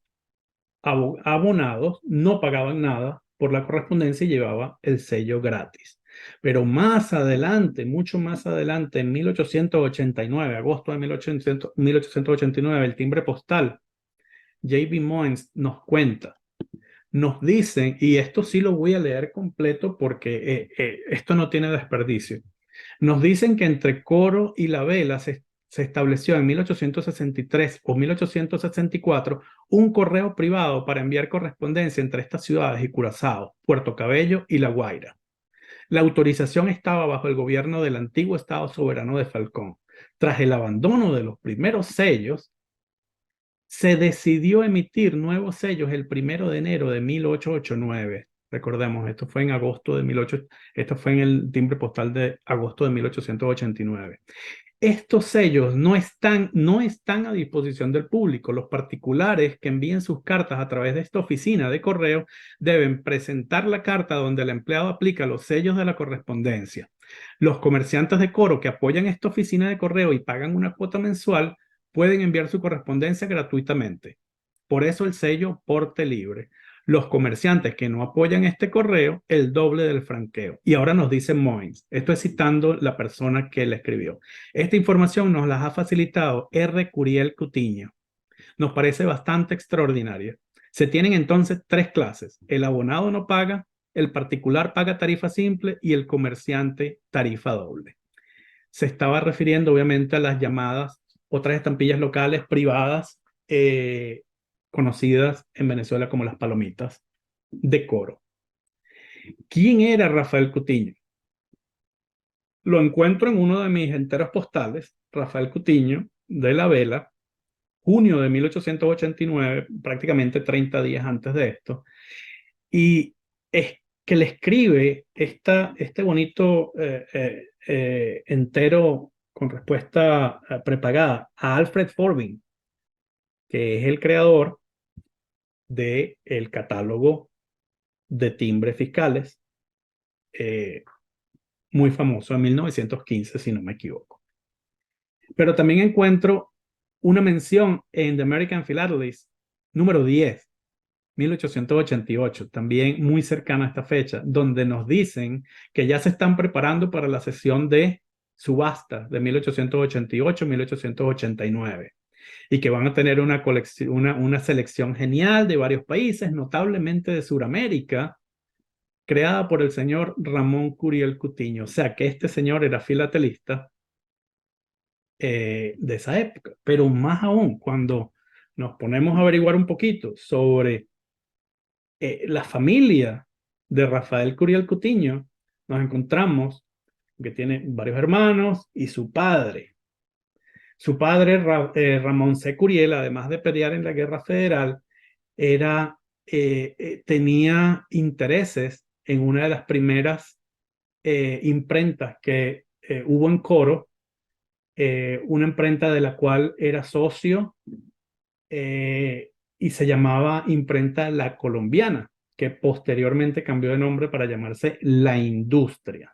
abonados, no pagaban nada por la correspondencia y llevaba el sello gratis. Pero más adelante, mucho más adelante, en 1889, agosto de 1889, el timbre postal, J.B. Moines nos cuenta, nos dicen, y esto sí lo voy a leer completo porque esto no tiene desperdicio. Nos dicen que entre Coro y La Vela se estableció en 1863 o 1864 un correo privado para enviar correspondencia entre estas ciudades y Curazao, Puerto Cabello y La Guaira. La autorización estaba bajo el gobierno del antiguo Estado soberano de Falcón. Tras el abandono de los primeros sellos, se decidió emitir nuevos sellos el 1 de enero de 1889. Recordemos, esto fue en agosto de 18, esto fue en el timbre postal de agosto de 1889. Estos sellos no están a disposición del público. Los particulares que envíen sus cartas a través de esta oficina de correo deben presentar la carta donde el empleado aplica los sellos de la correspondencia. Los comerciantes de Coro que apoyan esta oficina de correo y pagan una cuota mensual pueden enviar su correspondencia gratuitamente. Por eso el sello porte libre. Los comerciantes que no apoyan este correo, el doble del franqueo. Y ahora nos dice Moines, esto es citando la persona que le escribió: esta información nos la ha facilitado R. Curiel Cutiño. Nos parece bastante extraordinaria. Se tienen entonces tres clases: el abonado no paga, el particular paga tarifa simple y el comerciante tarifa doble. Se estaba refiriendo obviamente a las llamadas otras estampillas locales privadas, conocidas en Venezuela como las palomitas de Coro. ¿Quién era Rafael Cutiño? Lo encuentro en uno de mis enteros postales: Rafael Cutiño de La Vela, junio de 1889, prácticamente 30 días antes de esto. Y es que le escribe este bonito entero con respuesta prepagada a Alfred Forbin, que es el creador del catálogo de timbres fiscales, eh, muy famoso en 1915, si no me equivoco. Pero también encuentro una mención en The American Philatelist, número 10, 1888, también muy cercana a esta fecha, donde nos dicen que ya se están preparando para la sesión de subasta de 1888-1889 y que van a tener una colección, una selección genial de varios países, notablemente de Sudamérica, creada por el señor Ramón Curiel Cutiño. O sea que este señor era filatelista de esa época. Pero más aún, cuando nos ponemos a averiguar un poquito sobre la familia de Rafael Curiel Cutiño, nos encontramos que tiene varios hermanos y su padre. Su padre, Ramón C. Curiel, además de pelear en la Guerra Federal, era, tenía intereses en una de las primeras imprentas que hubo en Coro, una imprenta de la cual era socio, y se llamaba Imprenta La Colombiana, que posteriormente cambió de nombre para llamarse La Industria.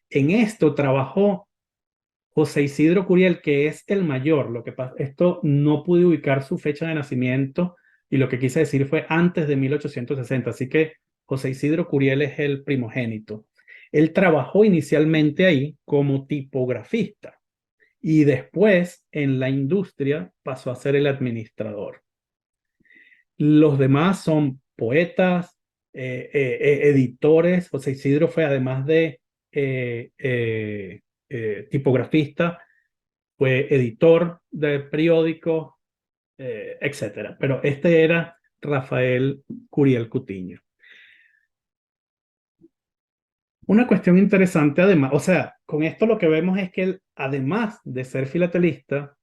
En esto trabajó José Isidro Curiel, que es el mayor. Lo que pasa, esto no pude ubicar su fecha de nacimiento y lo que quise decir fue antes de 1860, así que José Isidro Curiel es el primogénito. Él trabajó inicialmente ahí como tipografista y después en la industria pasó a ser el administrador. Los demás son poetas, editores. José Isidro fue, además de tipografista, fue editor de periódicos, etcétera. Pero este era Rafael Curiel Cutiño. Una cuestión interesante, además, o sea, con esto lo que vemos es que él, además de ser filatelista,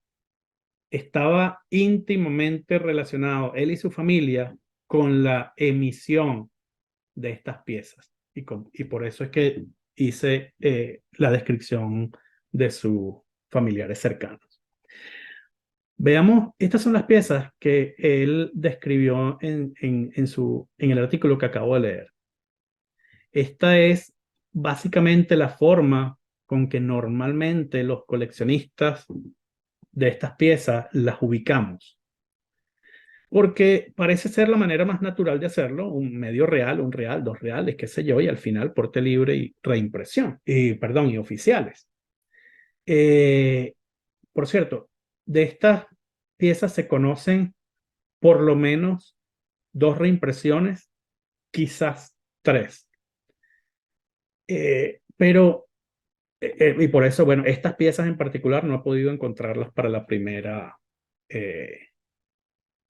estaba íntimamente relacionado, él y su familia, con la emisión de estas piezas. Y por eso es que hice la descripción de sus familiares cercanos. Veamos, estas son las piezas que él describió en el artículo que acabo de leer. Esta es básicamente la forma con que normalmente los coleccionistas de estas piezas las ubicamos, porque parece ser la manera más natural de hacerlo, un medio real, un real, dos reales, qué sé yo, y al final porte libre y reimpresión, y oficiales. Eh, por cierto, de estas piezas se conocen por lo menos dos reimpresiones, quizás tres. Pero, y por eso, bueno, estas piezas en particular no he podido encontrarlas para la primera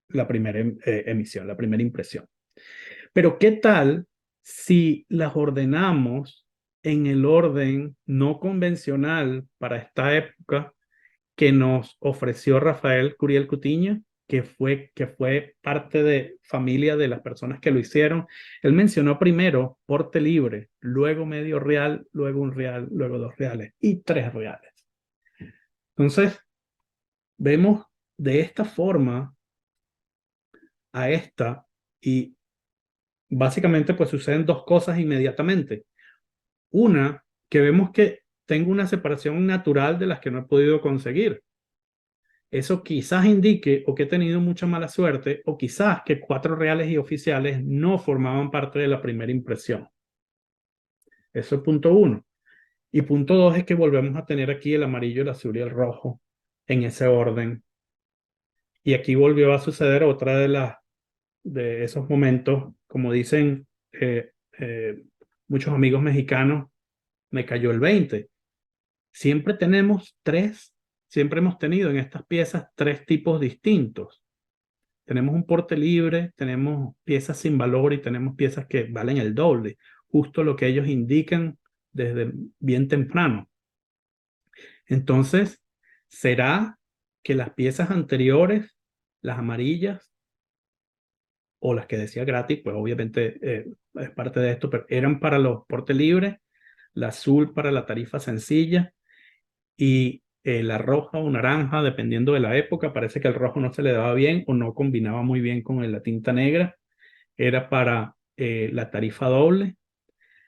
emisión, la primera impresión. Pero ¿qué tal si las ordenamos en el orden no convencional para esta época que nos ofreció Rafael Curiel Cutiño, que fue parte de familia de las personas que lo hicieron? Él mencionó primero porte libre, luego medio real, luego un real, luego dos reales y tres reales. Entonces, vemos de esta forma a esta, y básicamente pues suceden dos cosas inmediatamente. Una, que vemos que tengo una separación natural de las que no he podido conseguir. Eso quizás indique o que he tenido mucha mala suerte, o quizás que cuatro reales y oficiales no formaban parte de la primera impresión. Eso es punto uno. Y punto dos es que volvemos a tener aquí el amarillo, el azul y el rojo en ese orden. Y aquí volvió a suceder otra de esos momentos, como dicen muchos amigos mexicanos, me cayó el 20. Siempre tenemos siempre hemos tenido en estas piezas tres tipos distintos. Tenemos un porte libre, tenemos piezas sin valor y tenemos piezas que valen el doble, justo lo que ellos indican desde bien temprano. Entonces, ¿será que las piezas anteriores, las amarillas o las que decía gratis, pues obviamente es parte de esto, pero eran para los porte libre, la azul para la tarifa sencilla y la roja o naranja, dependiendo de la época. Parece que el rojo no se le daba bien o no combinaba muy bien con la tinta negra. Era para la tarifa doble.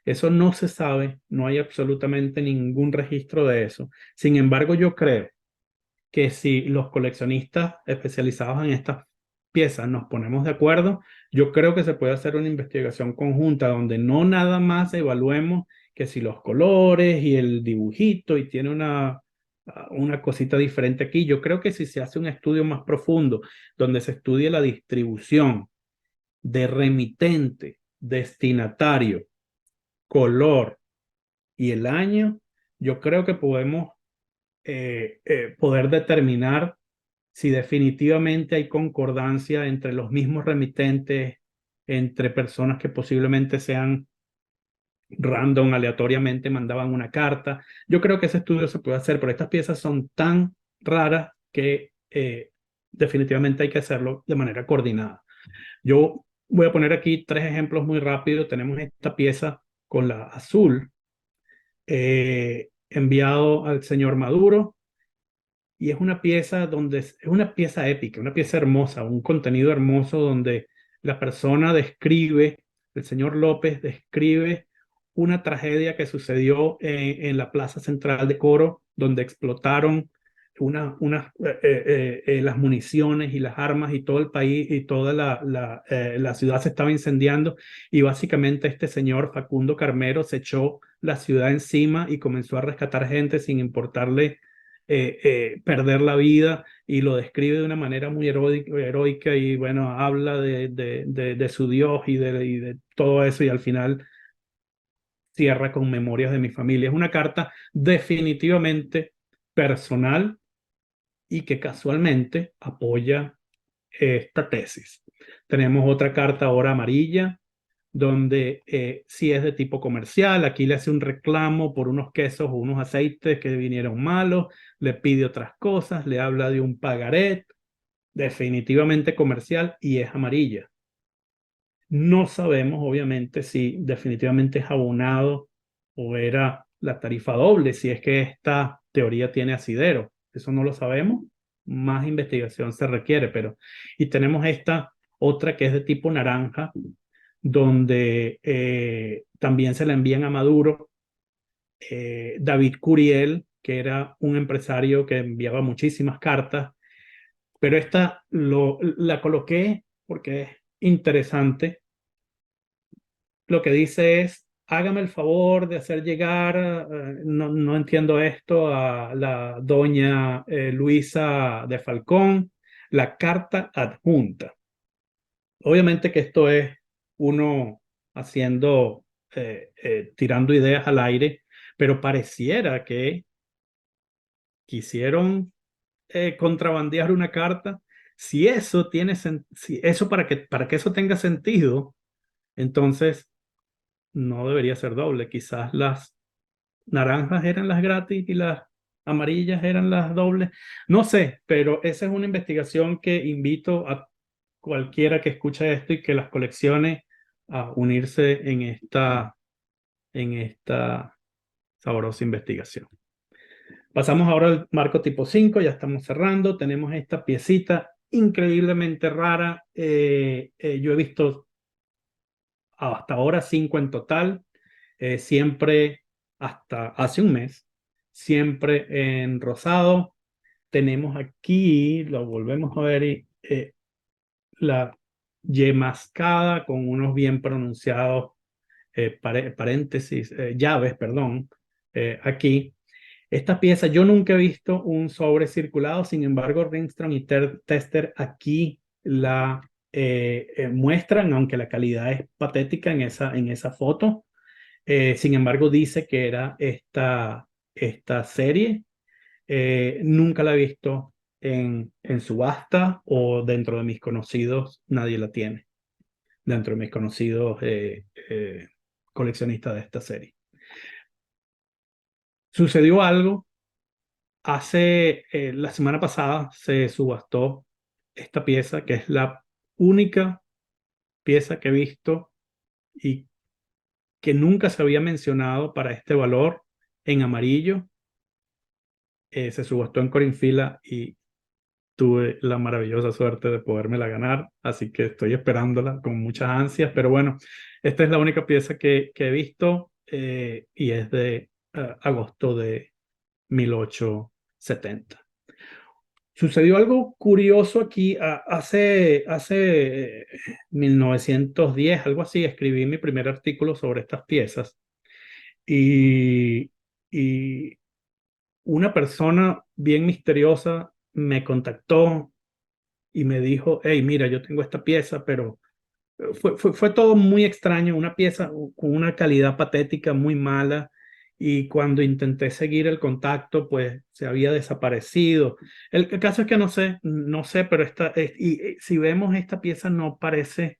Eso no se sabe, no hay absolutamente ningún registro de eso. Sin embargo, yo creo que si los coleccionistas especializados en estas piezas nos ponemos de acuerdo, yo creo que se puede hacer una investigación conjunta donde no nada más evaluemos que si los colores y el dibujito y tiene una cosita diferente aquí. Yo creo que si se hace un estudio más profundo donde se estudie la distribución de remitente, destinatario, color y el año, yo creo que podemos poder determinar si definitivamente hay concordancia entre los mismos remitentes, entre personas que posiblemente sean random, aleatoriamente mandaban una carta. Yo creo que ese estudio se puede hacer, pero estas piezas son tan raras que definitivamente hay que hacerlo de manera coordinada. Yo voy a poner aquí tres ejemplos muy rápidos. Tenemos esta pieza con la azul, enviado al señor Maduro, y es una pieza donde es una pieza épica, una pieza hermosa, un contenido hermoso donde la persona describe, el señor López describe una tragedia que sucedió en la plaza central de Coro, donde explotaron las municiones y las armas y todo el país y toda la ciudad se estaba incendiando, y básicamente este señor Facundo Carmero se echó la ciudad encima y comenzó a rescatar gente sin importarle perder la vida, y lo describe de una manera muy heroica y bueno, habla de su Dios y de todo eso, y al final cierra con memorias de mi familia. Es una carta definitivamente personal y que casualmente apoya esta tesis. Tenemos otra carta ahora amarilla, donde sí es de tipo comercial. Aquí le hace un reclamo por unos quesos o unos aceites que vinieron malos, le pide otras cosas, le habla de un pagaret, definitivamente comercial, y es amarilla. No sabemos, obviamente, si definitivamente es abonado o era la tarifa doble, si es que esta teoría tiene asidero. Eso no lo sabemos. Más investigación se requiere, pero... Y tenemos esta otra que es de tipo naranja, donde también se la envían a Maduro. David Curiel, que era un empresario que enviaba muchísimas cartas, pero esta la coloqué porque es interesante. Lo que dice es: hágame el favor de hacer llegar, no entiendo esto, a la doña Luisa de Falcón, la carta adjunta. Obviamente que esto es uno haciendo, tirando ideas al aire, pero pareciera que quisieron contrabandear una carta. Si eso tiene, si eso para que eso tenga sentido, entonces no debería ser doble. Quizás las naranjas eran las gratis y las amarillas eran las dobles. No sé, pero esa es una investigación que invito a cualquiera que escuche esto y que las coleccione a unirse en esta sabrosa investigación. Pasamos ahora al marco tipo 5, ya estamos cerrando. Tenemos esta piecita increíblemente rara. Yo he visto hasta ahora 5 en total, siempre hasta hace un mes, siempre en rosado. Tenemos aquí, lo volvemos a ver, la Y mascada con unos bien pronunciados paréntesis, llaves, perdón, aquí. Esta pieza, yo nunca he visto un sobre circulado. Sin embargo, Ringstrom y Tester aquí la muestran, aunque la calidad es patética en esa foto. Sin embargo, dice que era esta serie. Nunca la he visto en subasta, o dentro de mis conocidos nadie la tiene, dentro de mis conocidos coleccionistas de esta serie. Sucedió algo. La semana pasada se subastó esta pieza, que es la única pieza que he visto y que nunca se había mencionado para este valor en amarillo. Se subastó en Corinfila y tuve la maravillosa suerte de podérmela ganar, así que estoy esperándola con muchas ansias, pero bueno, esta es la única pieza que he visto y es de agosto de 1870. Sucedió algo curioso aquí. Hace 1910, algo así, escribí mi primer artículo sobre estas piezas y, y una persona bien misteriosa me contactó y me dijo, hey, mira, yo tengo esta pieza, pero fue todo muy extraño, una pieza con una calidad patética muy mala y cuando intenté seguir el contacto, pues se había desaparecido. El caso es que no sé, pero si vemos esta pieza no parece,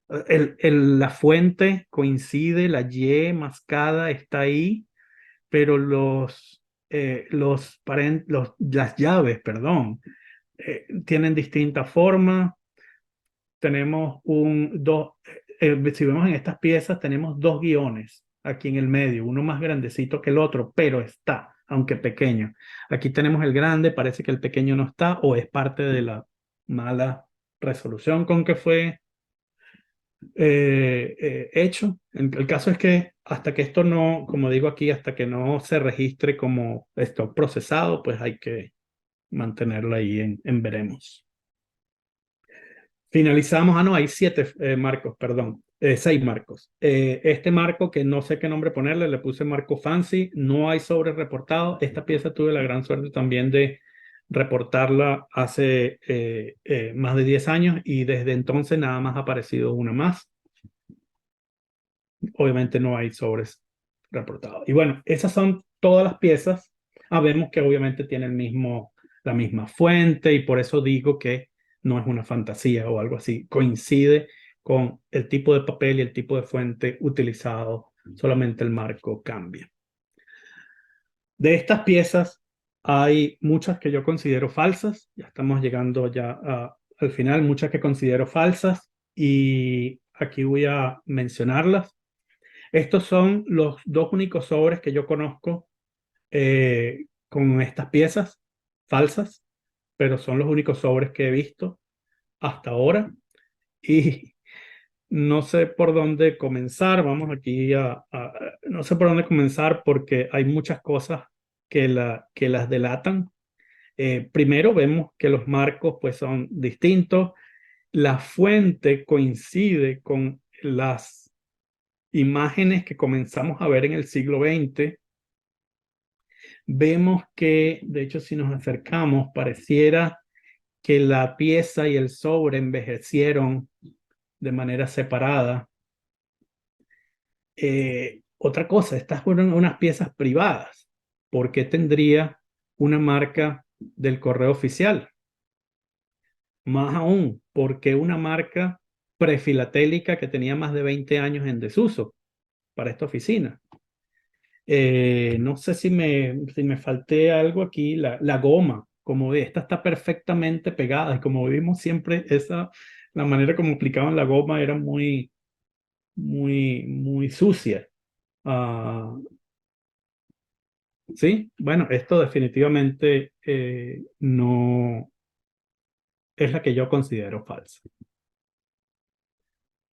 la fuente coincide, la Y mascada está ahí, pero las llaves, perdón, tienen distinta forma. Tenemos si vemos en estas piezas, tenemos dos guiones aquí en el medio, uno más grandecito que el otro, pero está, aunque pequeño. Aquí tenemos el grande, parece que el pequeño no está, o es parte de la mala resolución con que fue hecho. El caso es que hasta que esto no, como digo aquí, hasta que no se registre como stock procesado, pues hay que mantenerlo ahí en veremos. Finalizamos, no, hay 7 marcos, perdón, 6 marcos. Este marco, que no sé qué nombre ponerle, le puse marco fancy, no hay sobre reportado. Esta pieza tuve la gran suerte también de reportarla hace más de 10 años y desde entonces nada más ha aparecido una más. Obviamente no hay sobres reportados. Y bueno, esas son todas las piezas. Vemos que obviamente tiene la misma fuente y por eso digo que no es una fantasía o algo así. Coincide con el tipo de papel y el tipo de fuente utilizado, solamente el marco cambia. De estas piezas hay muchas que yo considero falsas, ya estamos llegando al final, muchas que considero falsas y aquí voy a mencionarlas. Estos son los dos únicos sobres que yo conozco con estas piezas falsas, pero son los únicos sobres que he visto hasta ahora y no sé por dónde comenzar. Vamos aquí no sé por dónde comenzar porque hay muchas cosas que las delatan. Primero vemos que los marcos pues son distintos. La fuente coincide con las imágenes que comenzamos a ver en el siglo XX. Vemos que, de hecho, si nos acercamos, pareciera que la pieza y el sobre envejecieron de manera separada. Otra cosa, estas fueron unas piezas privadas. ¿Por qué tendría una marca del correo oficial? Más aún, ¿por qué una marca prefilatélica que tenía más de 20 años en desuso para esta oficina? No sé si me falté algo aquí, la goma, como ve, esta está perfectamente pegada y como vimos siempre, la manera como aplicaban la goma era muy, muy, muy sucia. Ah, sí, bueno, esto definitivamente no es la que yo considero falsa.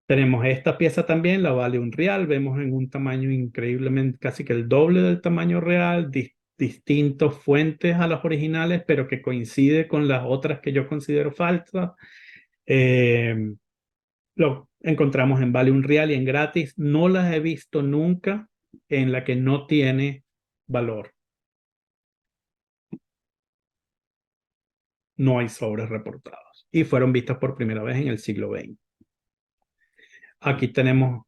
Tenemos esta pieza también, la vale un real, vemos en un tamaño increíblemente, casi que el doble del tamaño real, distintos fuentes a las originales, pero que coincide con las otras que yo considero falsas. Eh, lo encontramos en vale un real y en gratis. No las he visto nunca en la que no tiene valor. No hay sobres reportados y fueron vistas por primera vez en el siglo XX. Aquí tenemos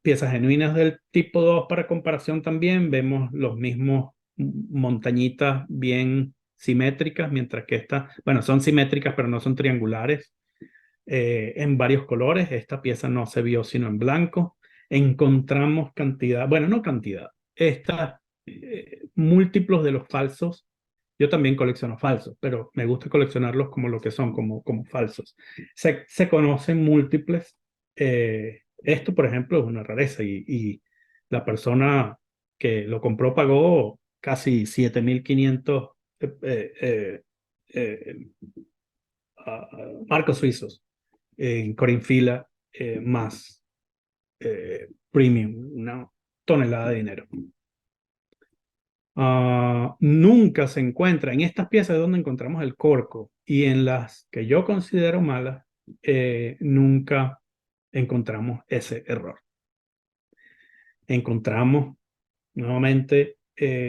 piezas genuinas del tipo 2 para comparación también. Vemos los mismos montañitas bien simétricas, mientras que estas, bueno, son simétricas, pero no son triangulares, en varios colores. Esta pieza no se vio sino en blanco. Encontramos cantidad, bueno, no cantidad, estas múltiplos de los falsos. Yo también colecciono falsos, pero me gusta coleccionarlos como lo que son, como falsos. Se conocen múltiples Esto, por ejemplo, es una rareza y la persona que lo compró pagó casi 7.500 eh, eh, eh, marcos suizos en Corinfila más premium, una tonelada de dinero. Nunca se encuentra en estas piezas donde encontramos el corco y en las que yo considero malas, nunca encontramos ese error. Encontramos nuevamente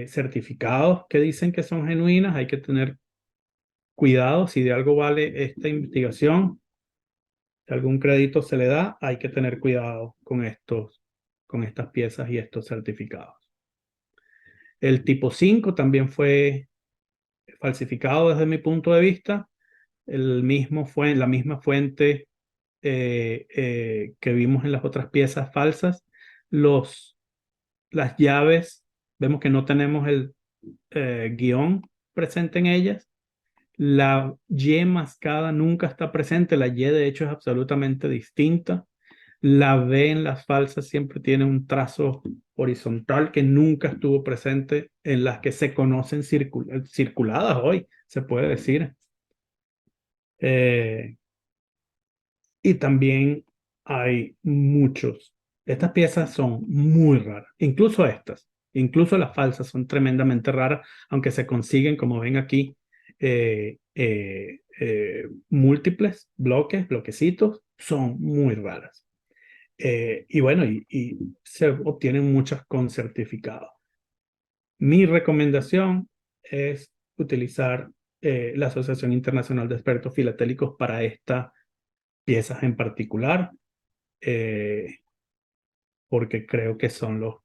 certificados que dicen que son genuinas. Hay que tener cuidado si de algo vale esta investigación, si algún crédito se le da, hay que tener cuidado con estas piezas y estos certificados. El tipo 5 también fue falsificado desde mi punto de vista. La misma fuente que vimos en las otras piezas falsas. Las llaves, vemos que no tenemos el guión presente en ellas. La Y mascada nunca está presente. La Y de hecho es absolutamente distinta. La B en las falsas siempre tiene un trazo horizontal que nunca estuvo presente en las que se conocen circuladas hoy, se puede decir. Eh, y también hay muchos. Estas piezas son muy raras, incluso las falsas son tremendamente raras, aunque se consiguen, como ven aquí, múltiples bloquecitos, son muy raras. Y bueno, y se obtienen muchas con certificado. Mi recomendación es utilizar la Asociación Internacional de Expertos Filatélicos para estas piezas en particular, eh, porque creo que son los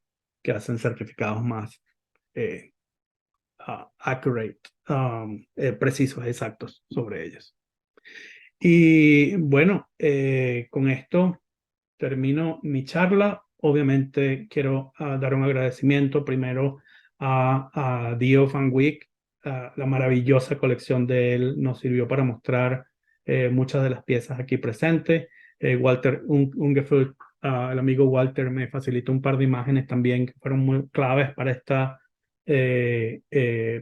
que hacen certificados más eh, accurate, precisos, exactos sobre ellos. Y bueno, con esto termino mi charla. Obviamente quiero dar un agradecimiento primero a Dio Van Wyk. La maravillosa colección de él nos sirvió para mostrar muchas de las piezas aquí presentes. Walter Ungefeld, el amigo Walter, me facilitó un par de imágenes también que fueron muy claves para esta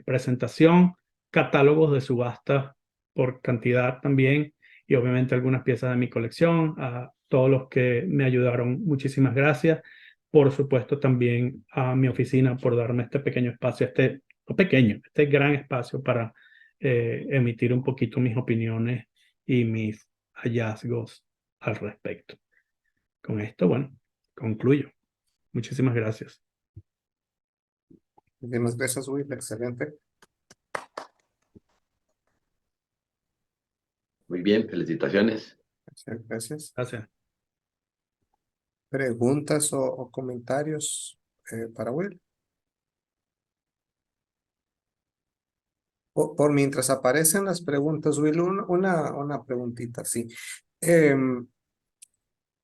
presentación. Catálogos de subasta por cantidad también y obviamente algunas piezas de mi colección. A todos los que me ayudaron, muchísimas gracias. Por supuesto, también a mi oficina por darme este pequeño espacio, no pequeño, este gran espacio para emitir un poquito mis opiniones y mis hallazgos al respecto. Con esto, bueno, concluyo. Muchísimas gracias. Bien, gracias, Will, excelente. Muy bien, felicitaciones. Gracias. Gracias. ¿Preguntas o comentarios para Will? Por mientras aparecen las preguntas, Will, una preguntita, sí. Em,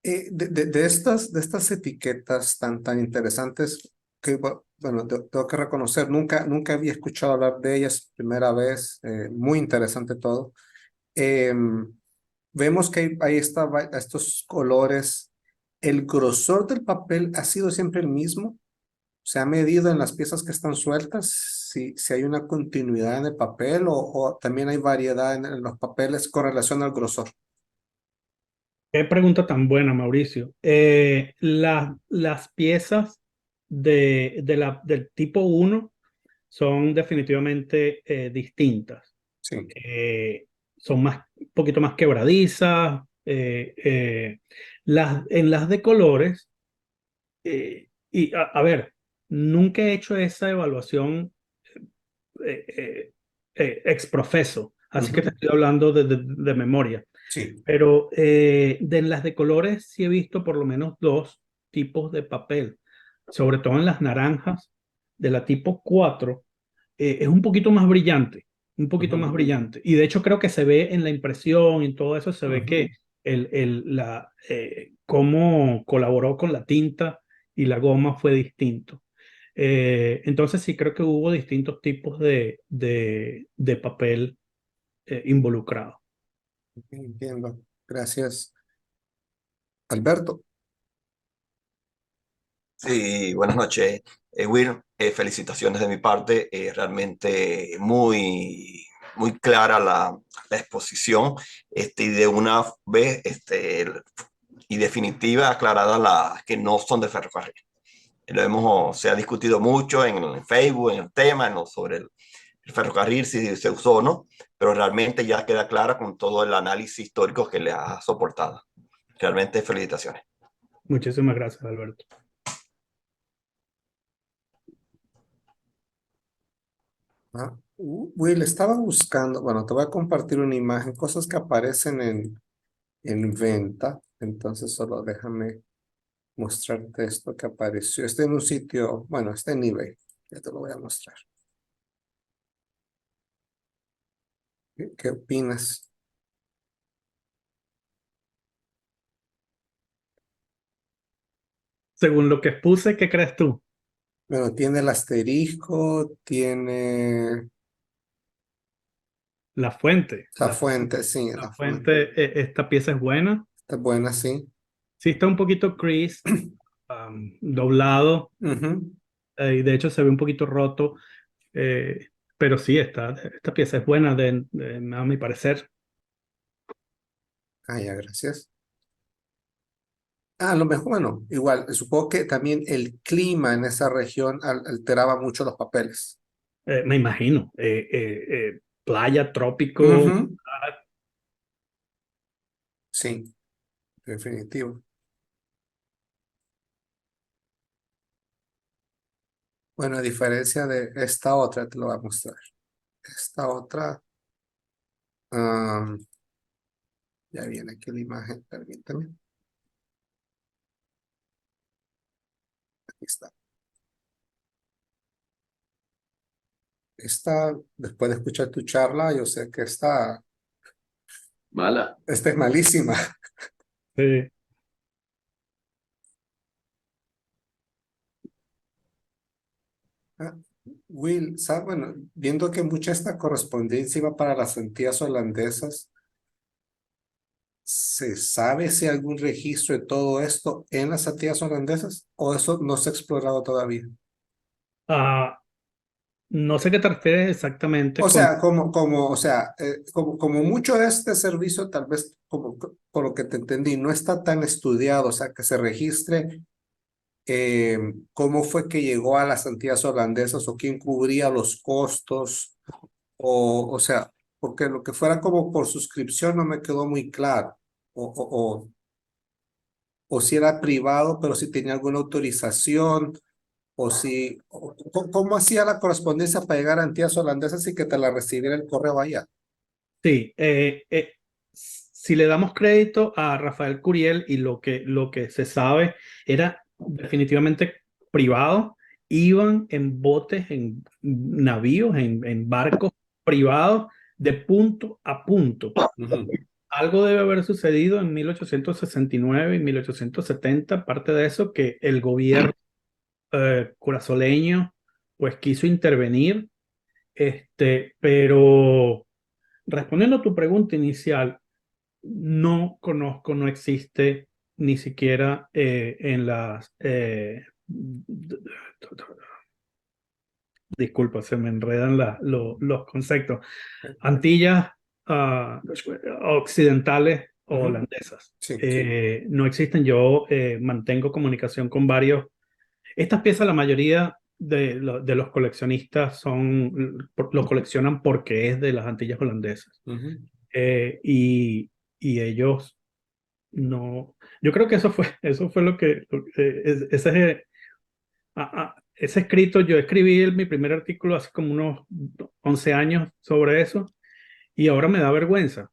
de estas etiquetas tan interesantes que, bueno, tengo que reconocer, nunca había escuchado hablar de ellas, primera vez, muy interesante todo. Em, Vemos que ahí estos colores. ¿El grosor del papel ha sido siempre el mismo? ¿Se ha medido en las piezas que están sueltas? Si hay una continuidad en el papel o también hay variedad en los papeles con relación al grosor. Qué pregunta tan buena, Mauricio. Las piezas del tipo uno son definitivamente distintas. Sí. Son un poquito más quebradizas. En las de colores, y a ver, nunca he hecho esa evaluación eh, ex profeso, así que te Ujú. estoy hablando de memoria. Sí. Pero de las de colores sí he visto por lo menos dos tipos de papel, sobre todo en las naranjas de la tipo 4, es un poquito más brillante, un poquito más Ujú. brillante. Y de hecho creo que se ve en la impresión y todo eso, se ve Ujú. que cómo colaboró con la tinta y la goma fue distinto. Entonces sí creo que hubo distintos tipos de papel involucrado. Entiendo. Gracias, Alberto. Sí, buenas noches, Will. Felicitaciones de mi parte. Realmente muy clara la exposición, y de una vez y definitiva aclarada las que no son de ferrocarril. Se ha discutido mucho en Facebook, en el tema, sobre el ferrocarril, si se usó o no, pero realmente ya queda clara con todo el análisis histórico que le ha soportado. Realmente felicitaciones. Muchísimas gracias, Alberto. Will, estaba buscando, bueno, te voy a compartir una imagen, cosas que aparecen en venta. Entonces solo déjame mostrarte esto que apareció. Está en un sitio, bueno, está en eBay. Ya te lo voy a mostrar. ¿Qué opinas? Según lo que puse, ¿qué crees tú? Bueno, tiene el asterisco, tiene La fuente. la fuente, sí, La la fuente. fuente, esta pieza es buena. Está buena, sí. Sí, está un poquito crease, doblado, Ujú. y de hecho se ve un poquito roto, pero sí, esta pieza es buena a mi parecer. Ah, ya, gracias. A lo mejor, bueno, igual, supongo que también el clima en esa región alteraba mucho los papeles. Me imagino, playa, trópico. Ujú. Sí, definitivo. Bueno, a diferencia de esta otra, te lo voy a mostrar. Esta otra, am, ya viene aquí la imagen, permíteme. Aquí está. Esta, después de escuchar tu charla, yo sé que Mala. esta es malísima. Sí. Ah, Will, ¿sabes? Bueno, viendo que mucha esta correspondencia iba para las Antillas holandesas, ¿se sabe si hay algún registro de todo esto en las Antillas holandesas o eso no se ha explorado todavía? Ah, no sé qué te refieres exactamente O con... sea, o sea, como mucho de este servicio, tal vez, por lo que te entendí, no está tan estudiado, o sea, que se registre cómo fue que llegó a las Antillas holandesas o quién cubría los costos, o sea, porque lo que fuera como por suscripción no me quedó muy claro, o si era privado, pero si tenía alguna autorización, o si, cómo hacía la correspondencia para llegar a Antillas holandesas y que te la recibiera el correo allá. Sí, si le damos crédito a Rafael Curiel y lo que se sabe era definitivamente privado, iban en botes, en navíos, en barcos privados de punto a punto. Ujú. Algo debe haber sucedido en 1869 y 1870, aparte de eso, que el gobierno curazoleño pues quiso intervenir, pero respondiendo a tu pregunta inicial, no conozco, no existe ni siquiera en las... disculpa, se me enredan los conceptos. Antillas occidentales o Ujú. holandesas. Sí. No existen. Yo mantengo comunicación con varios. Estas piezas, la mayoría de los coleccionistas lo coleccionan porque es de las Antillas holandesas. Ujú. Y ellos no. Yo creo que eso fue ese escrito. Yo escribí mi primer artículo hace como unos 11 años sobre eso y ahora me da vergüenza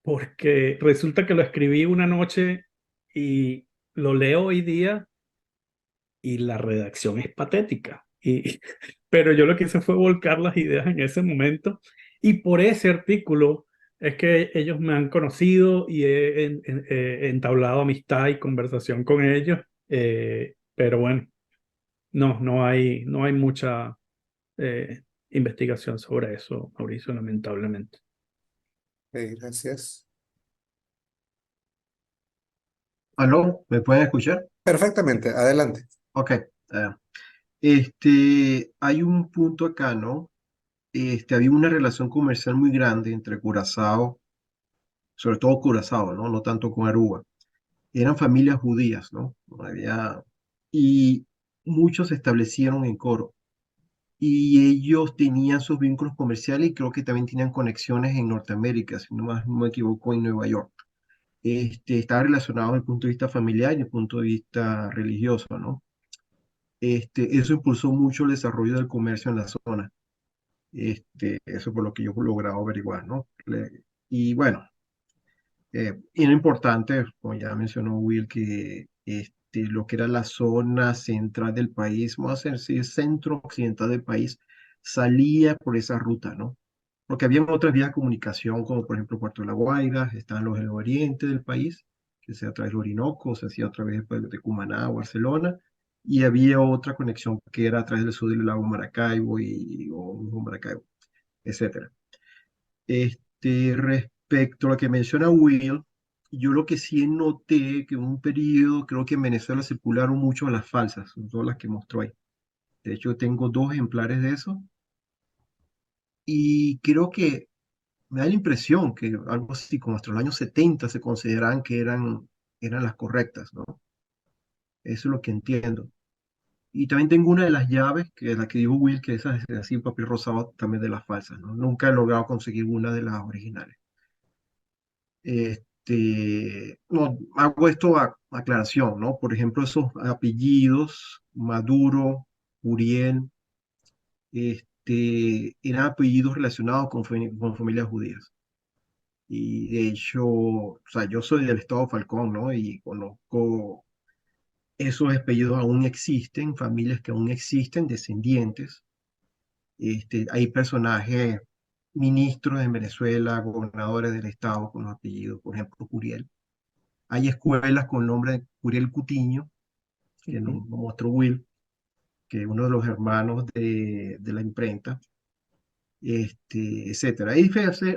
porque resulta que lo escribí una noche y lo leo hoy día y la redacción es patética. Pero yo lo que hice fue volcar las ideas en ese momento y por ese artículo es que ellos me han conocido y he entablado amistad y conversación con ellos. Pero bueno, no hay mucha investigación sobre eso, Mauricio, lamentablemente. Gracias. ¿Aló? ¿Me pueden escuchar? Perfectamente, adelante. Ok. Hay un punto acá, ¿no? Había una relación comercial muy grande entre Curazao, sobre todo Curazao, ¿no? No tanto con Aruba. Eran familias judías, ¿no? Y muchos se establecieron en Coro. Y ellos tenían sus vínculos comerciales y creo que también tenían conexiones en Norteamérica, si no me equivoco, en Nueva York. Está relacionado desde el punto de vista familiar y desde el punto de vista religioso, ¿no? Eso impulsó mucho el desarrollo del comercio en la zona. Eso por lo que yo he logrado averiguar, ¿no? Y bueno, y era importante, como ya mencionó Will, que lo que era la zona central del país, vamos a decir, centro occidental del país, salía por esa ruta, ¿no? Porque había otras vías de comunicación, como por ejemplo Puerto de La Guaira, están los del oriente del país, que se a través del Orinoco, se hacía a través de Cumaná o Barcelona, y había otra conexión que era a través del sur del lago Maracaibo o Maracaibo, etcétera. Respecto a lo que menciona Will, yo lo que sí noté que en un periodo, creo que en Venezuela circularon mucho las falsas, son todas las que mostró ahí. De hecho, tengo 2 ejemplares de eso y creo que me da la impresión que algo así como hasta los años 70 se consideran que eran las correctas, ¿no? Eso es lo que entiendo. Y también tengo una de las llaves, que es la que dijo Will, que esa es así en papel rosado también de las falsas, ¿no? Nunca he logrado conseguir una de las originales. No, hago esto aclaración, ¿no? Por ejemplo, esos apellidos, Maduro, Uriel, eran apellidos relacionados con familias judías. Y de hecho, o sea, yo soy del estado Falcón, ¿no? Y conozco esos apellidos aún existen, familias que aún existen, descendientes. Hay personajes, ministros en Venezuela, gobernadores del estado con los apellidos, por ejemplo, Uriel. Hay escuelas con el nombre de Curiel Cutiño, que nos mostró Will, que es uno de los hermanos de la imprenta, etcétera.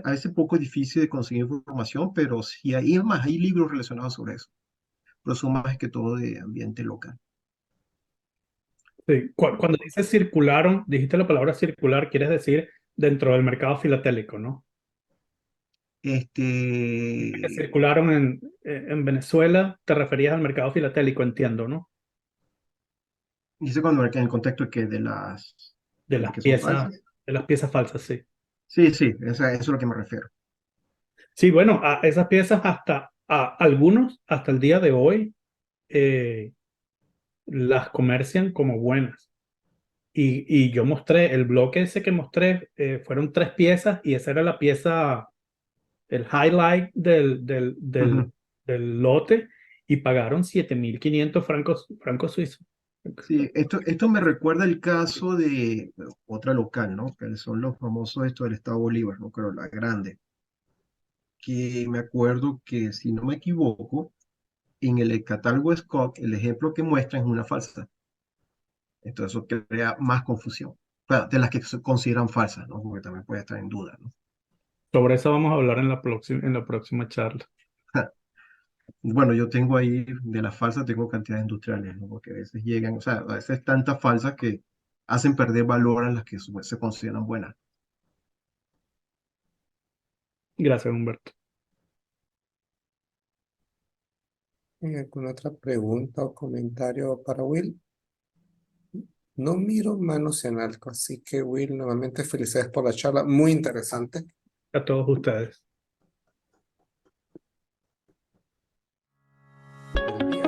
Hace poco es difícil de conseguir información, pero sí hay, es más, hay libros relacionados sobre eso, pero son más que todo de ambiente local. Sí. Cuando dices circularon, dijiste la palabra circular, quieres decir dentro del mercado filatélico, ¿no? Que Este, circularon en Venezuela, te referías al mercado filatélico, entiendo, ¿no? Dice cuando en el contexto De de las las que son piezas, falsas. de las piezas falsas, sí. Sí, sí, eso es a lo que me refiero. Sí, bueno, a esas piezas a algunos, hasta el día de hoy, eh, las comercian como buenas. Y yo mostré, el bloque ese que mostré, fueron 3 piezas y esa era la pieza, el highlight Ujú. del lote y pagaron 7.500 francos suizos. Sí, esto me recuerda el caso de bueno, otra local, ¿no? Que son los famosos estos del Estado Bolívar, ¿no? Pero la grande, que me acuerdo que, si no me equivoco, en el catálogo Scott, el ejemplo que muestran es una falsa. Entonces eso crea más confusión. Claro, de las que se consideran falsas, ¿no? Porque también puede estar en duda, ¿no? Sobre eso vamos a hablar en la próxima charla. Bueno, yo tengo ahí, de las falsas, tengo cantidades industriales, ¿no? Porque a veces llegan, o sea, a veces tantas falsas que hacen perder valor a las que se consideran buenas. Gracias, Humberto. ¿Hay alguna otra pregunta o comentario para Will? No miro manos en alto, así que Will, nuevamente felicidades por la charla, muy interesante. A todos ustedes. El día